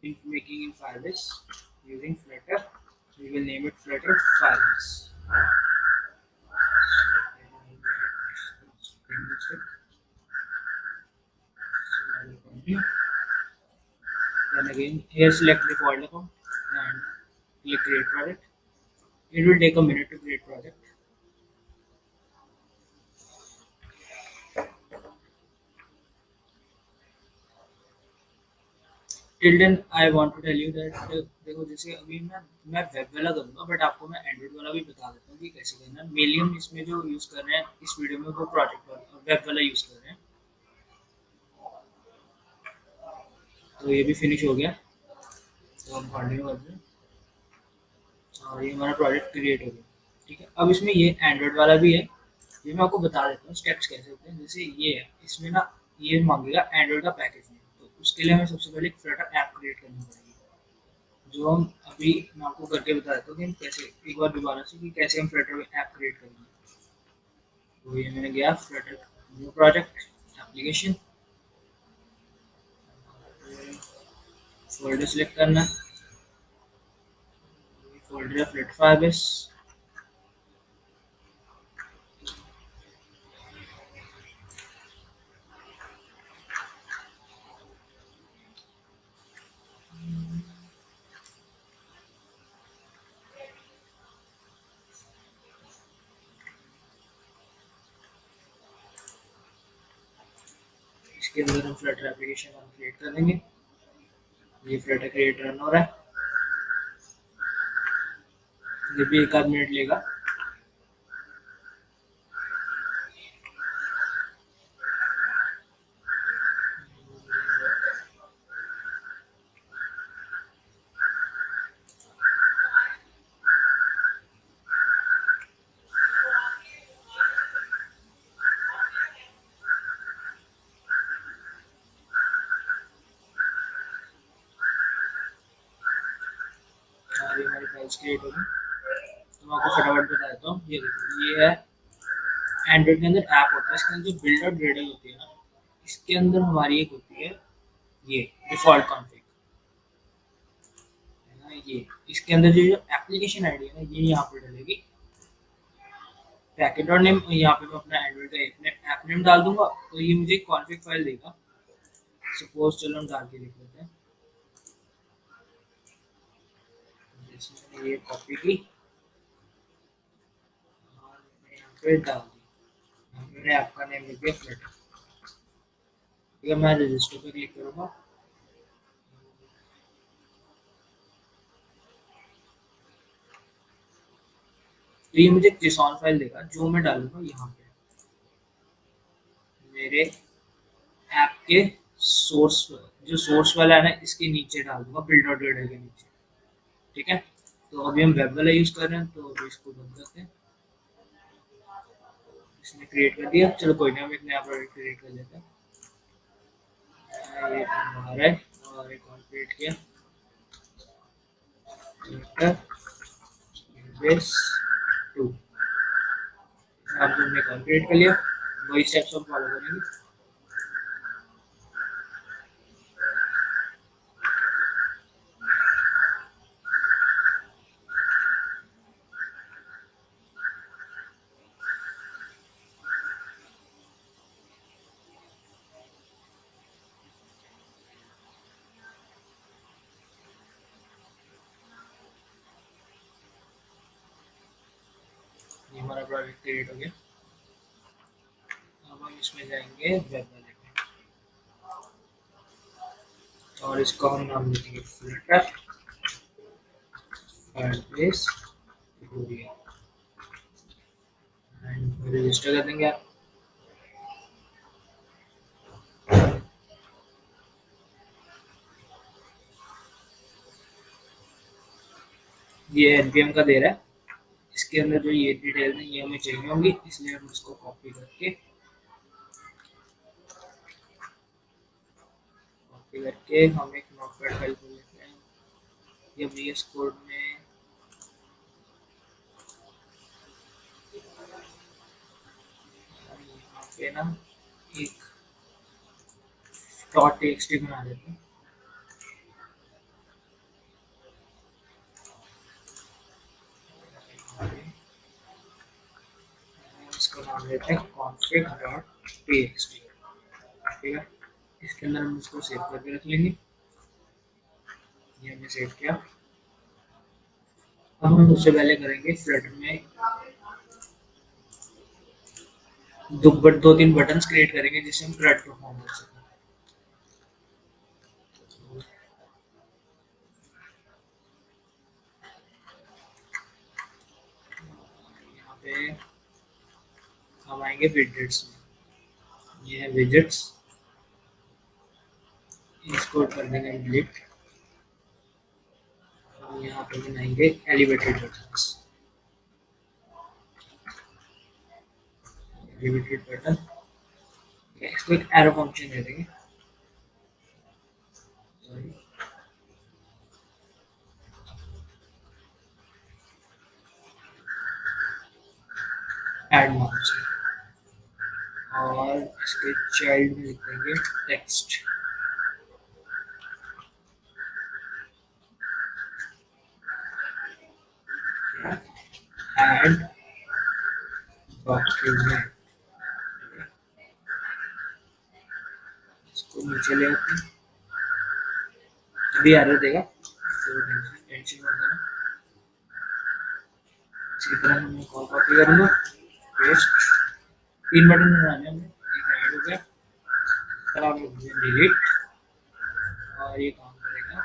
in making in Firebase using Flutter. We will name it Flutter Firebase. Then again, here select the folder account and click create project. It will take a minute to create project. Till then I want to tell you that देखो जैसे अभी मैं वेब वाला करूँगा बट आपको मैं एंड्रॉइड वाला भी बता देता हूँ कि कैसे करना है मेनली हम इसमें जो यूज़ कर रहे हैं इस वीडियो में वो प्रोजेक्ट वाला वेब वाला यूज़ कर रहे हैं तो ये भी फिनिश हो गया तो हम कंटिन्यू करते हैं और ये हमारा प्रोजेक्ट क्रिएट हो गया ठीक है अब इसमें ये एंड्रॉइड वाला भी है ये मैं आपको बता देता हूँ स्टेप्स कैसे होते हैं जैसे ये है इसमें ना ये मांगेगा एंड्रॉइड का पैकेज नहीं तो उसके लिए हमें सबसे पहले एक फ्लटर ऐप क्रिएट करनी पड़ेगी जो हम अभी मैं आपको करके बता देता हूँ कि हम कैसे एक बार दोबारा से कि कैसे हम फ्लटर में ऐप क्रिएट करेंगे तो ये मैंने गया Flutter new project application folder select करना फोल्डर है फ्लटर फायरबेस इसके अंदर हम फ्लटर एप्लीकेशन हम क्रिएट कर देंगे ये फ्लटर क्रिएट रन हो रहा है ये भी एक आध मिनट लेगा ये हमारी फाइल्स क्रिएट होगी तो मैं आपको फटाफट बता देता हूँ ये देखिए ये है एंड्रॉइड के अंदर ऐप होता है इसके अंदर जो बिल्ड और ग्रेडल होती है ना इसके अंदर हमारी एक होती है ये डिफॉल्ट कॉन्फ़िग है ना ये इसके अंदर जो एप्लीकेशन आईडी है ना ये यहाँ पर डलेगी पैकेट और नेम यहाँ पे मैं अपना एंड्रॉइड का ऐप नेम डाल दूंगा तो ये मुझे कॉन्फ़िग फाइल देगा सपोज चलो हम डाल के देख लेते हैं ये कॉपी की फिर डाल दी, मैंने आपका नेम लिख दिया फ्लटर। ठीक है, मैं रजिस्टर पे क्लिक करूँगा। तो ये मुझे JSON फाइल देगा जो मैं डालूंगा यहाँ पे मेरे ऐप के सोर्स, जो सोर्स वाला है ना इसके नीचे डाल दूंगा, build.gradle के नीचे। ठीक है, तो अभी हम वेब वाला यूज कर रहे हैं, तो अभी इसको बंद करते हैं। इसने क्रिएट कर दिया, चलो कोई ना, हम एक नया प्रोजेक्ट क्रिएट कर लेते हैं। ये बाहर है और एक और क्रिएट किया, बेस 2। आप हमने क्रिएट कर लिया, वही स्टेप्स हम फॉलो करेंगे। ये हमारा प्रोजेक्ट क्रिएट हो गया। अब हम इसमें जाएंगे वेब वाले पे और इसको हम नाम देंगे फ्लटर फायरबेस एंड रजिस्टर कर देंगे आप। ये npm का दे रहा है, इसके अंदर जो ये डिटेल है ये हमें चाहिए होंगी, इसलिए हम इसको कॉपी करके हम एक नोटपैड फाइल खोल लेते हैं या VS कोड में। यहाँ पे ना एक .txt बना देते हैं। इसका नाम देते हैं config.txt। ठीक है, इसके अंदर हम इसको सेव करके रख लेंगे। ये हमने सेव किया। अब हम सबसे पहले करेंगे फ्लटर में दो तीन बटन्स क्रिएट करेंगे जिससे हम CRUD परफॉर्म कर सकें। यहाँ पे हम आएंगे विजेट्स में, ये है विजेट्स, इसको कर देंगे डिलीट। हम यहाँ पे बनाएंगे एलिवेटेड बटन्स, एलिवेटेड बटन। इसको एक एरो फंक्शन दे देंगे, ऐड मार्क्स, और इसके चाइल्ड में लिख देंगे टेक्स्ट। ऐड डॉक्यूमेंट, इसको नीचे ले आते हैं, अभी एरर देगा तो टेंशन मत लेना। इसी तरह मैं कॉपी करूँगा, पेस्ट, 3 बटन बनाने हैं, एक ऐड हो गया, फिर आप डिलीट, और ये काम करेगा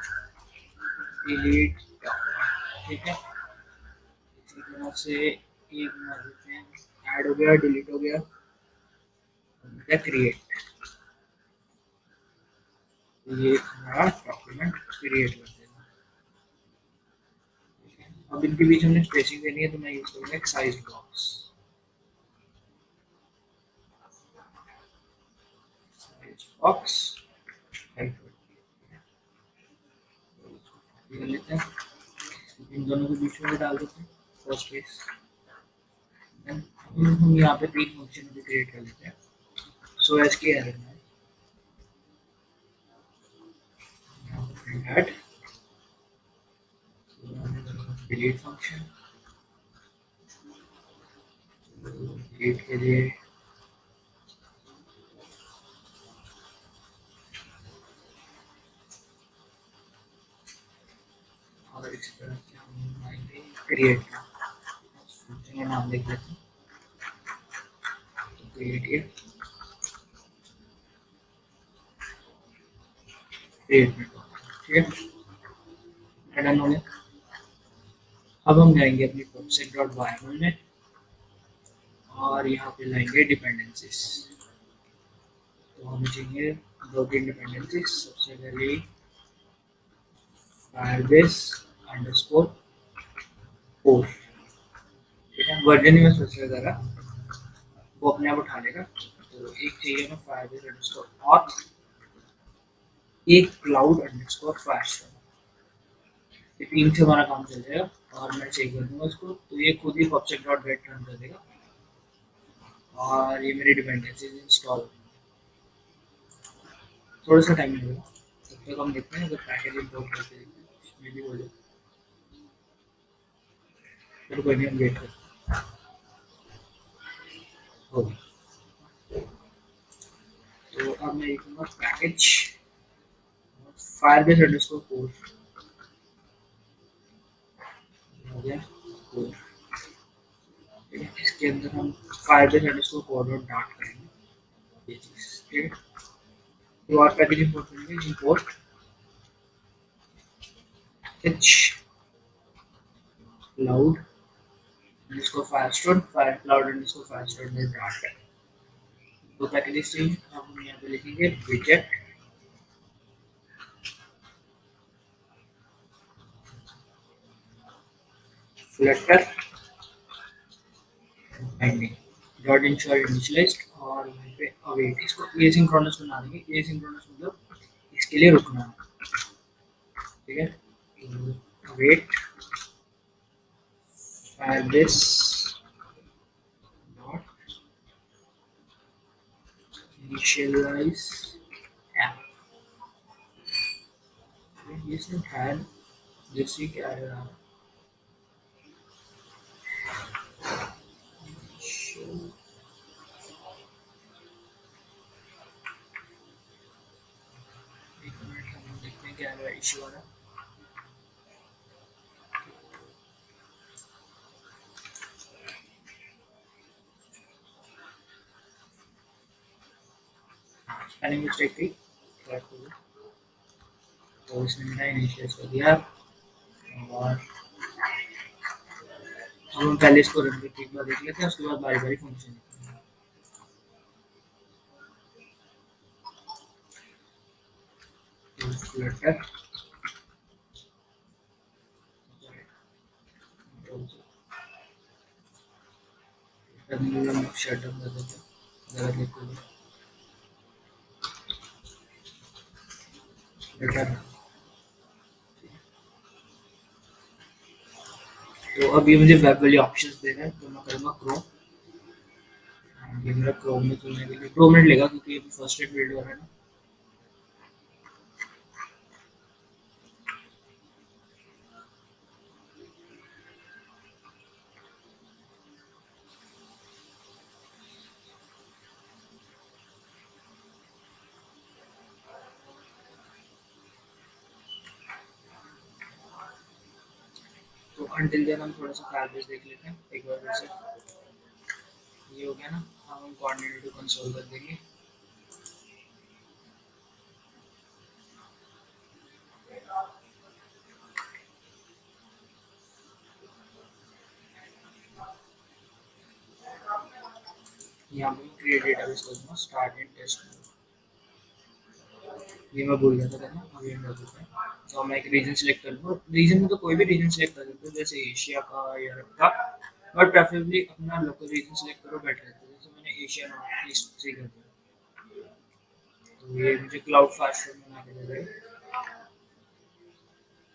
डिलीट। ठीक है, इसी तरह से एक बना देते हैं, ऐड हो गया, डिलीट हो गया, क्रिएट। ये हमारा डॉक्यूमेंट क्रिएट कर देगा। अब इनके बीच हमने स्पेसिंग देनी है, तो मैं यूज करूँगा एक साइज बॉक्स। बॉक्स लेते हैं, इन दोनों के बीच में डाल देते हैं फर्स्ट स्पेस। हम यहाँ पे 3 फंक्शन भी क्रिएट कर लेते हैं, सो एज के एरर में ऐड डिलीट फंक्शन, डिलीट के लिए और इसी तरह से हम आएंगे क्रिएट का फंक्शन का नाम लिख लेते हैं, क्रिएट किया, क्रिएट में ठीक है, डन हो गया। अब हम जाएंगे अपनी pubsec.yml में और यहाँ पे लाएंगे डिपेंडेंसीज। तो हमें चाहिए 2-3 डिपेंडेंसीज। सबसे पहले Firebase अंडरस्कोर core, ठीक है, वर्जन में सोच रहा वो अपने आप उठा लेगा। तो एक चाहिए हमें Firebase अंडरस्कोर auth, एक क्लाउड अंडरस्कोर फायरस्टोन। ये 3 से हमारा काम चल जाएगा और मैं चेक कर दूंगा इसको, तो ये खुद ही pubsec.get रन कर देगा और ये मेरी डिपेंडेंसीज इंस्टॉल। थोड़ा सा टाइम लगेगा, तब तक हम देखते हैं अगर पैकेज इंपोर्ट करके देखते हैं इसमें भी हो जाए। फिर कोई नहीं, हम वेट करते हैं। हो गया। तो अब मैं लिखूंगा पैकेज Firebase अंडरस्कोर कोर, हो गया कोर, ठीक है। इसके अंदर हम Firebase अंडरस्कोर कोर डॉट डाट करेंगे ये चीज़, ठीक है। तो और पैकेज इंपोर्ट करेंगे, import H cloud underscore firestore, fire cloud underscore firestore dot डाट। दो पैकेजेस चाहिए, हम यहाँ पे लिखेंगे विजेट flutter binding dot ensure initialized और यहाँ पे अवेट। इसको एसिंक्रोनस बना देंगे। एसिंक्रोनस मतलब इसके लिए रुकना, ठीक है। Await Firebase dot initialize app, इसमें फायर जैसे क्या है क्या इशू आ रहा है। स्पेलिंग मिस्टेक थी, तो इसने मेरा इनिशियलाइज कर दिया। और हम पहले इसको रन करके एक बार देख लेते हैं, उसके बाद बारी बारी फंक्शन फ्लटर शट डाउन कर देते हैं, गलत लिख दिया फ्लटर। तो अब ये मुझे वेब वाली ऑप्शंस दे रहा है, तो मैं करूँगा क्रोम। ये मेरा क्रोम में खुलने के लिए 2 मिनट लेगा क्योंकि अभी फर्स्ट एड बिल्ड हो रहा है ना। तो अंटिल देन हम थोड़ा सा फायरबेस देख लेते हैं एक बार वैसे। ये हो गया ना, हम कोऑर्डिनेटर टू कंसोल कर देंगे। यहाँ पे क्रिएट डेटाबेस कर दूंगा, स्टार्ट एंड टेस्ट। ये मैं भूल गया था करना, अभी हम कर देते हैं। तो मैं एक रीजन सेलेक्ट कर लूँगा। रीजन में तो कोई भी रीजन सेलेक्ट कर सकते हो, जैसे एशिया का, यूरोप का, बट प्रेफरेबली अपना लोकल रीजन सेलेक्ट करो, बेटर रहता है। जैसे मैंने एशिया नॉर्थ ईस्ट से कर दिया, तो ये मुझे क्लाउड फायरस्टोन बना के दे देगा।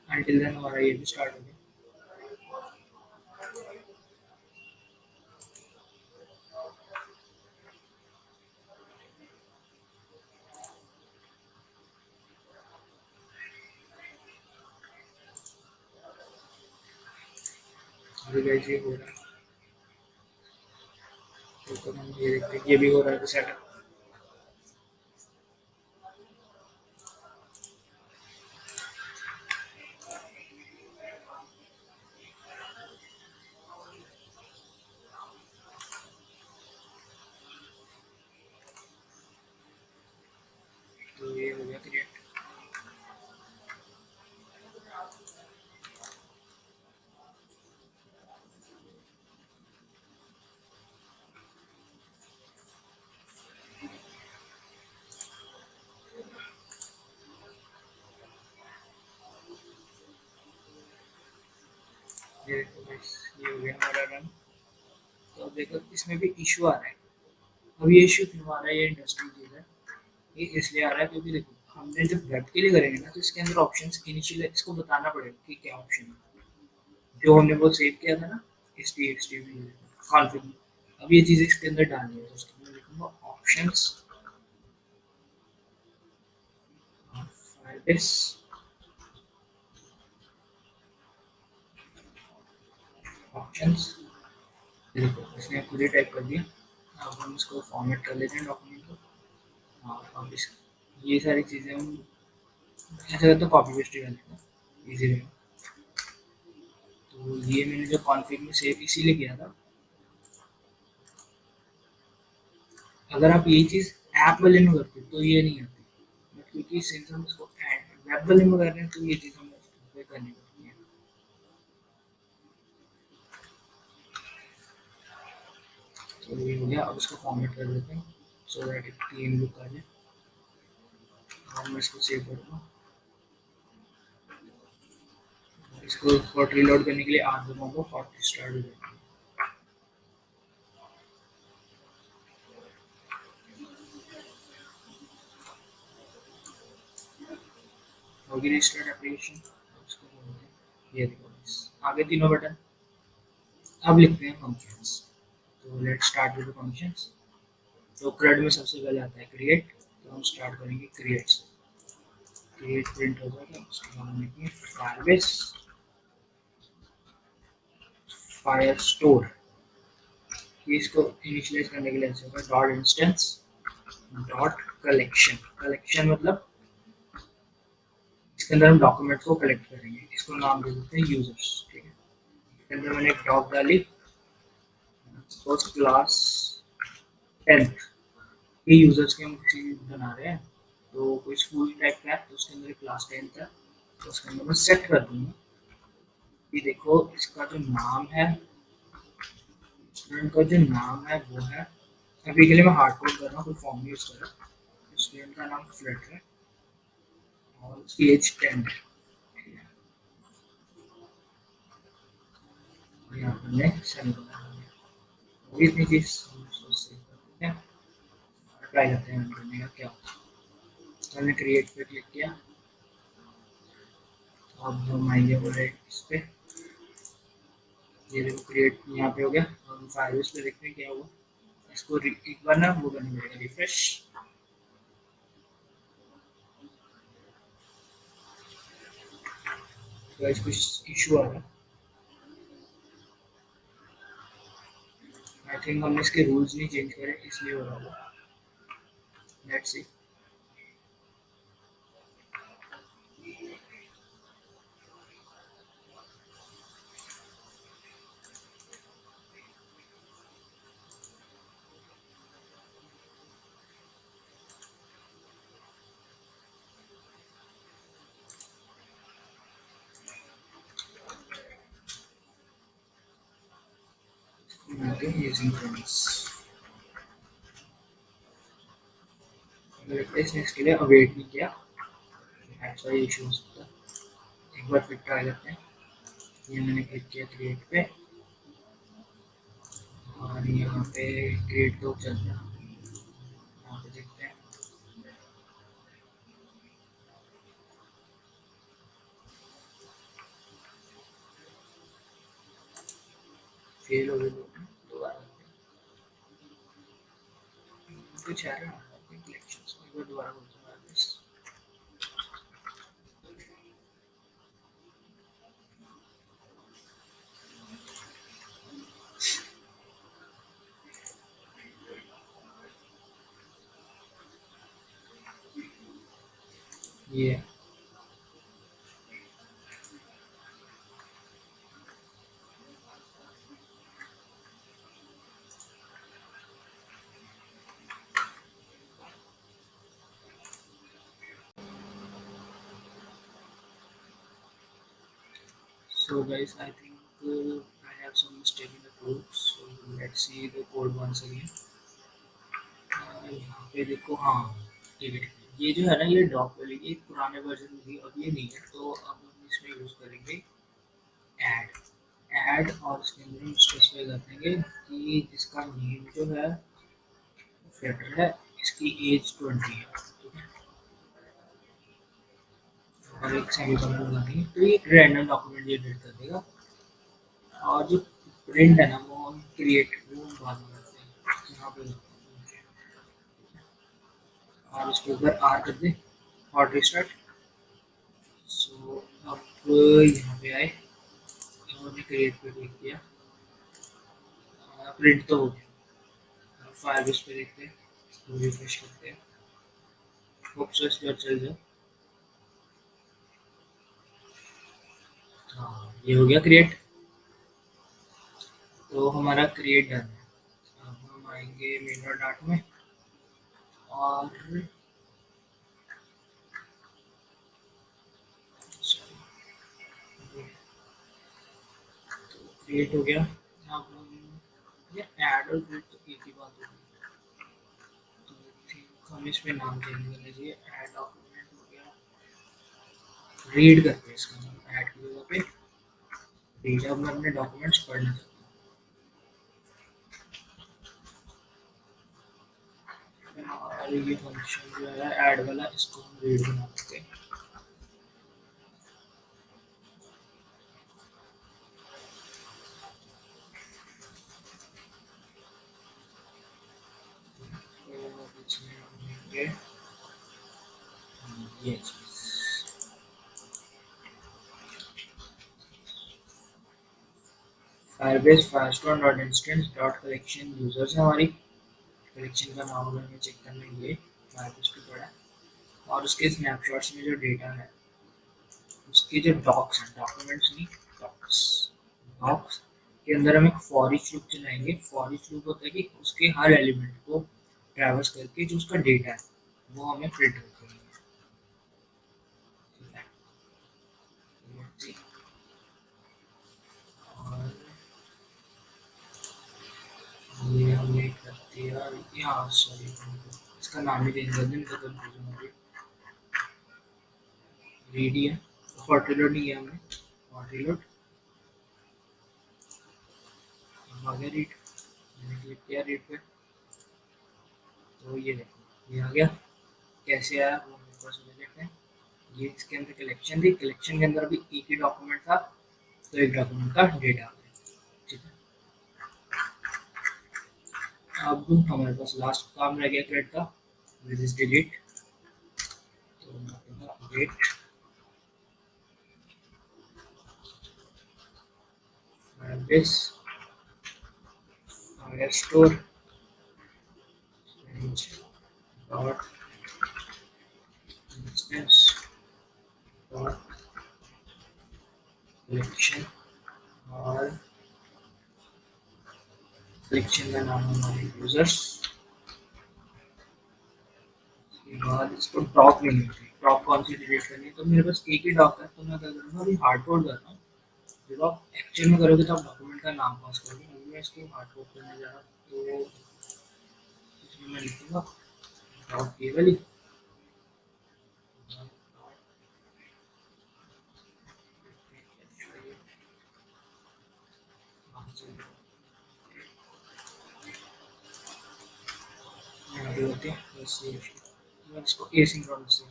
अंटिल देन हमारा ये भी स्टार्ट हो गया। अभी गाइस ये हो रहा है, तो हम ये देखते हैं ये भी हो रहा है सेटअप। ये देखो guys, ये हो गया हमारा रन। तो अब देखो इसमें भी इशू आ रहा है। अब ये इशू क्यों आ रहा है, ये इंटरेस्टिंग चीज़ है। ये इसलिए आ रहा है क्योंकि देखो हमने जब वेब के लिए करेंगे ना, तो इसके अंदर ऑप्शंस इनिशियल इसको बताना पड़ेगा कि क्या ऑप्शन है। जो हमने वो सेव किया था ना, S T x T config में, अब ये चीज़ इसके अंदर डालनी है। तो उसके अंदर लिखूंगा ऑप्शंस फायरबेस ऑप्शंस। देखो इसने खुद ही टाइप कर दिया। अब हम इसको फॉर्मेट कर लेते हैं डॉक्यूमेंट को। हाँ, अब इस ये सारी चीज़ें हम ऐसा करते कॉपी पेस्ट कर लेते हैं, इजी रहेगा। तो ये मैंने जो कॉन्फ़िग में सेव इसीलिए किया था। अगर आप यही चीज़ ऐप वाले में करते तो ये नहीं आती, बट क्योंकि सिंस हम इसको वेब वाले में कर रहे हैं तो ये चीज़ हमें करनी पड़ती है। तो ये हो गया। अब इसको फॉर्मेट कर देते हैं सो दैट एक क्लीन लुक आ जाए। और मैं इसको सेव करूँगा। इसको फॉर रीलोड करने के लिए आर दबाऊंगा, फॉर स्टार्ट हो जाएगा। होगी रिस्टार्ट एप्लीकेशन। इसको बोलते हैं, ये देखो आगे तीनों बटन। अब लिखते हैं फंक्शंस। तो लेट्स स्टार्ट विद फंक्शंस। तो क्रेड में सबसे पहले आता है क्रिएट। तो हम स्टार्ट करेंगे क्रिएट से। क्रिएट प्रिंट हो जाएगा, उसके बाद हम लिखेंगे फायरबेस फायर स्टोर। ये इसको इनिशियलाइज करने के लिए ऐसे होगा dot instance dot collection. Collection मतलब इसके अंदर हम डॉक्यूमेंट को कलेक्ट करेंगे। इसको नाम दे देते हैं यूजर्स। ठीक है, इसके अंदर मैंने एक डॉक डाली, सपोज क्लास 10th। ये यूजर्स के हम किसी बना रहे हैं, तो कोई स्कूल टाइप का है तो उसके अंदर क्लास 10th है। तो उसके अंदर मैं सेट कर दूंगा कि देखो इसका जो नाम है, स्टूडेंट का जो नाम है वो है, अभी के लिए मैं हार्ड कोड कर रहा हूँ, कोई फॉर्म यूज कर रहा हूँ। स्टूडेंट का नाम फ्लटर है और उसकी एज 10 है। यहाँ पर मैं सेंड वो इतनी चीज सोच से करते हैं। ट्राई करते हैं करने का क्या होता है। तो हमने क्रिएट पे क्लिक किया। अब हम आएंगे बोले इस पे, ये देखो क्रिएट यहाँ पे हो गया। हम फाइल्स पे देखते हैं क्या हुआ। इसको एक बार ना वो करना पड़ेगा रिफ्रेश। तो इसको इशू आ रहा है। आई थिंक हमने इसके रूल्स नहीं चेंज करे इसलिए हो रहा होगा। Let's see. यूजिंग फ्रेंड्स इसने इसके लिए अवेट नहीं किया, ऐसा इशू हो सकता है। एक बार फिर ट्राई करते हैं। ये मैंने क्लिक किया क्रिएट पे और यहाँ पे क्रिएट तो चल रहा है। यहाँ पे देखते हैं। फेल हो गए दोबारा कुछ आ रहा है कलेक्शंस में। एक बार दोबारा बोलते हैं वापस। ये so guys, I think I have some mistake in the code, so let's see the code once again. यहाँ पे देखो, हाँ ठीक है ठीक है। ये जो है ना, ये डॉक वाली ये पुराने वर्जन में थी, अब ये नहीं है। तो अब हम इसमें यूज करेंगे ऐड। ऐड, और इसके अंदर हम स्पेसिफाई कर देंगे कि जिसका नेम जो है फ्लटर है, इसकी एज 20 है, ठीक है, और एक सेमीकोलन लगा देंगे, तो ये रैंडम डॉक्यूमेंट जनरेट कर देगा। और जो प्रिंट है ना वो हम क्रिएट वो हम बाद में करते हैं, यहाँ पे करते हैं। और इसके ऊपर आर कर दे, हॉट रिस्टार्ट। सो अब यहाँ पे आए, हमने क्रिएट पे क्लिक किया, प्रिंट तो हो गया। फायरबेस पे देखते हैं, इसको रिफ्रेश करते हैं, होप सो इस पर चल जाए। हाँ, ये हो गया क्रिएट, तो हमारा क्रिएट डन है। अब हम आएंगे मेन डाट में, और क्रिएट हो गया। अब हम ये ऐड और क्रिएट तो एक ही बात होगी, तो थिंक हम इसमें नाम चेंज कर लीजिए, ऐड डॉक्यूमेंट हो गया, रीड करते हैं इसका नाम, ऐड की जगह पे रीड। अब मैं अपने डॉक्यूमेंट्स पढ़ना चाहता हूँ, और ये फंक्शन जो है ऐड वाला, इसको हम रीड बना देते हैं। तो इसमें हम लेंगे ये चीज़, firebase firestore dot instance dot collection users है हमारी, कलेक्शन का नाम अगर मैं चेक करना, ये फायरबेस पे पड़ा है। और उसके स्नैपशॉट्स में जो डेटा है, उसके जो डॉक्स हैं, डॉक्यूमेंट्स नहीं, डॉक्स, डॉक्स के अंदर हम एक फॉर ईच लूप चलाएंगे। फॉर ईच लूप होता है कि उसके हर एलिमेंट को ट्रैवर्स करके जो उसका डेटा है वो हमें प्रिंट करेंगे, ठीक है। और ये हमने कर दिया, यहाँ सॉरी इसका नाम ही चेंज कर दें, तो कंफ्यूजन हो रही है। रीड है, हॉट रिलोड नहीं किया हमने, हॉट रिलोड आ गया रीड, मैंने क्लिक किया रीड पे, तो ये देखो ये आ गया। कैसे आया वो मेरे पास समझ लेते हैं। ये इसके अंदर कलेक्शन थी, कलेक्शन के अंदर भी एक ही डॉक्यूमेंट था, तो एक डॉक्यूमेंट का डेटा आ गया, ठीक है। अब हमारे पास लास्ट काम रह गया थ्रेड का, विच इज डिलीट। तो डेट Firebase Firestore dot instance dot collection, और कलेक्शन का नाम हमारे यूजर्स। उसके बाद इसको टॉप नहीं मिलती, टॉप कौन सी डिलीट करनी है, तो मेरे पास एक ही डॉक है, तो मैं क्या करूँगा अभी हार्ड कोड कर रहा हूँ। जब आप एक्चुअल में करोगे तो आप डॉक्यूमेंट का नाम पास करोगे, अभी मैं इसको हार्ड कोड करने जा रहा हूँ, तो इसमें मैं लिखूँगा डॉट ये वाली, होते हैं वैसे इसको एसिंक्रोनस से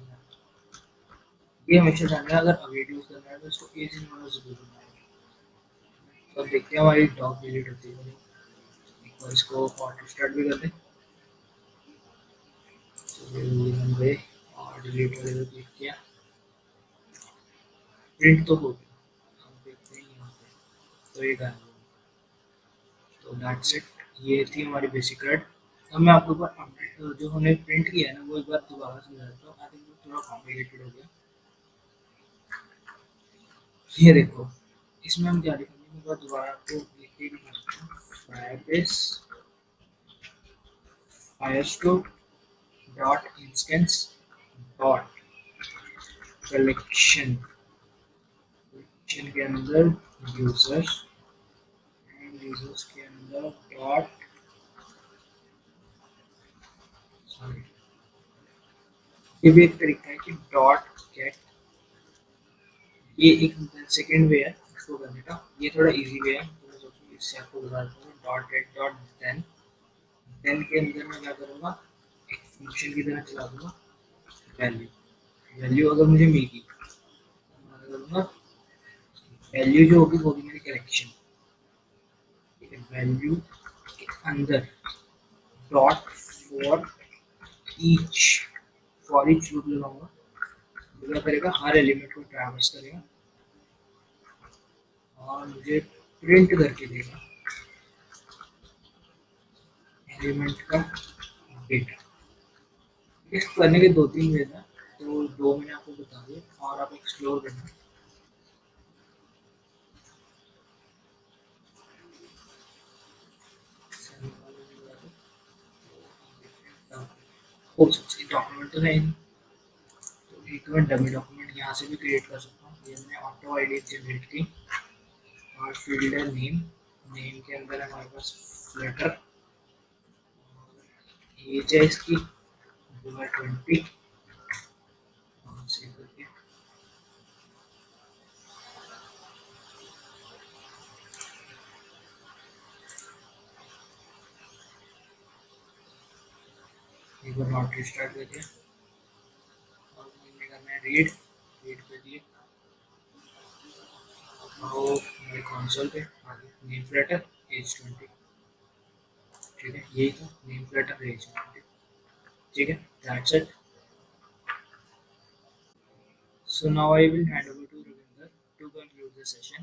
ये हमेशा ध्यान है, अगर अवेट यूज करना है तो इसको एसिंक्रोनस जरूर करना है। तो अब देखते हैं हमारी डॉक डिलीट होती है, एक बार इसको हॉट स्टार्ट भी कर दें, तो हम गए और डिलीट वाले पे क्लिक किया, प्रिंट तो हो गया। अब देखते हैं यहाँ पे, तो ये गायब हो गया। तो दैट्स इट, ये थी हमारी बेसिक रेड। अब मैं आपको ऊपर अपडेट जो हमने प्रिंट किया है ना वो एक बार दोबारा समझा देता हूँ, आई थिंक वो थोड़ा कॉम्प्लिकेटेड हो गया। ये देखो, इसमें हम क्या लिखेंगे, मैं दोबारा आपको लिख के दिखाता हूँ, Firebase Firestore dot instance dot collection, collection के अंदर यूजर्स, एंड यूजर्स के अंदर डॉट, सॉरी ये भी एक तरीका है कि डॉट गेट, ये एक सेकेंड वे है इसको करने का, ये थोड़ा इजी वे है, तो इससे आपको बताता हूँ .get.then देन के अंदर मैं क्या करूँगा एक फंक्शन की तरह चला दूँगा वैल्यू वैल्यू अगर मुझे मिली मैं करूँगा वैल्यू जो होगी वो होगी मेरी करेक्शन ठीक है वैल्यू के अंदर डॉट फॉर ईच लूप लगाऊंगा तो क्या करेगा हर एलिमेंट को ट्रैवर्स करेगा और मुझे प्रिंट करके देगा एलिमेंट का डेटा इसको करने के दो तीन वेज हैं तो दो मैंने आपको बता दिया और आप एक्सप्लोर करना हो सकता है डॉक्यूमेंट तो है ही नहीं तो एक मैं डमी डॉक्यूमेंट यहाँ से भी क्रिएट कर सकता हूँ ये मैंने ऑटो आईडी जनरेट की और फील्ड है नेम नेम के अंदर हमारे पास फ्लटर एज है इसकी 20 सेव करके एक बार नॉट रिस्टार्ट कर दिया और मैंने करना है रीड रीड कर दिए और मेरे कंसोल पे आगे नेम फ्लटर एज 20 ठीक है यही था नेम फ्लटर एज 20 ठीक है that's it so now I will hand over to Ravinder to conclude the session.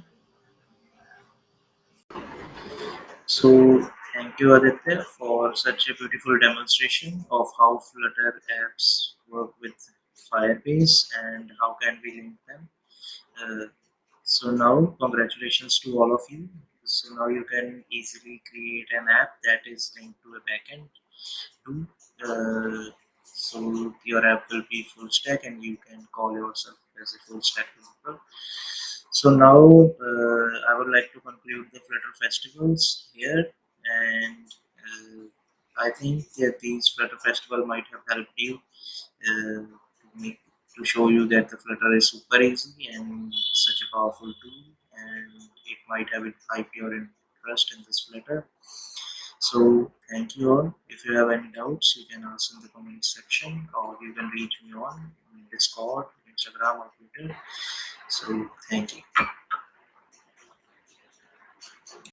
So thank you Aditya for such a beautiful demonstration of how Flutter apps work with Firebase and how can we link them. So now congratulations to all of you. So now you can easily create an app that is linked to a backend too. So your app will be full stack and you can call yourself as a full stack developer. So now I would like to conclude the Flutter festivals here, and I think that these Flutter festival might have helped you to show you that the Flutter is super easy and such a powerful tool, and it might have hyped your interest in this Flutter. So thank you all. If you have any doubts, you can ask in the comment section, or you can reach me on Discord, Instagram, or Twitter. So thank you.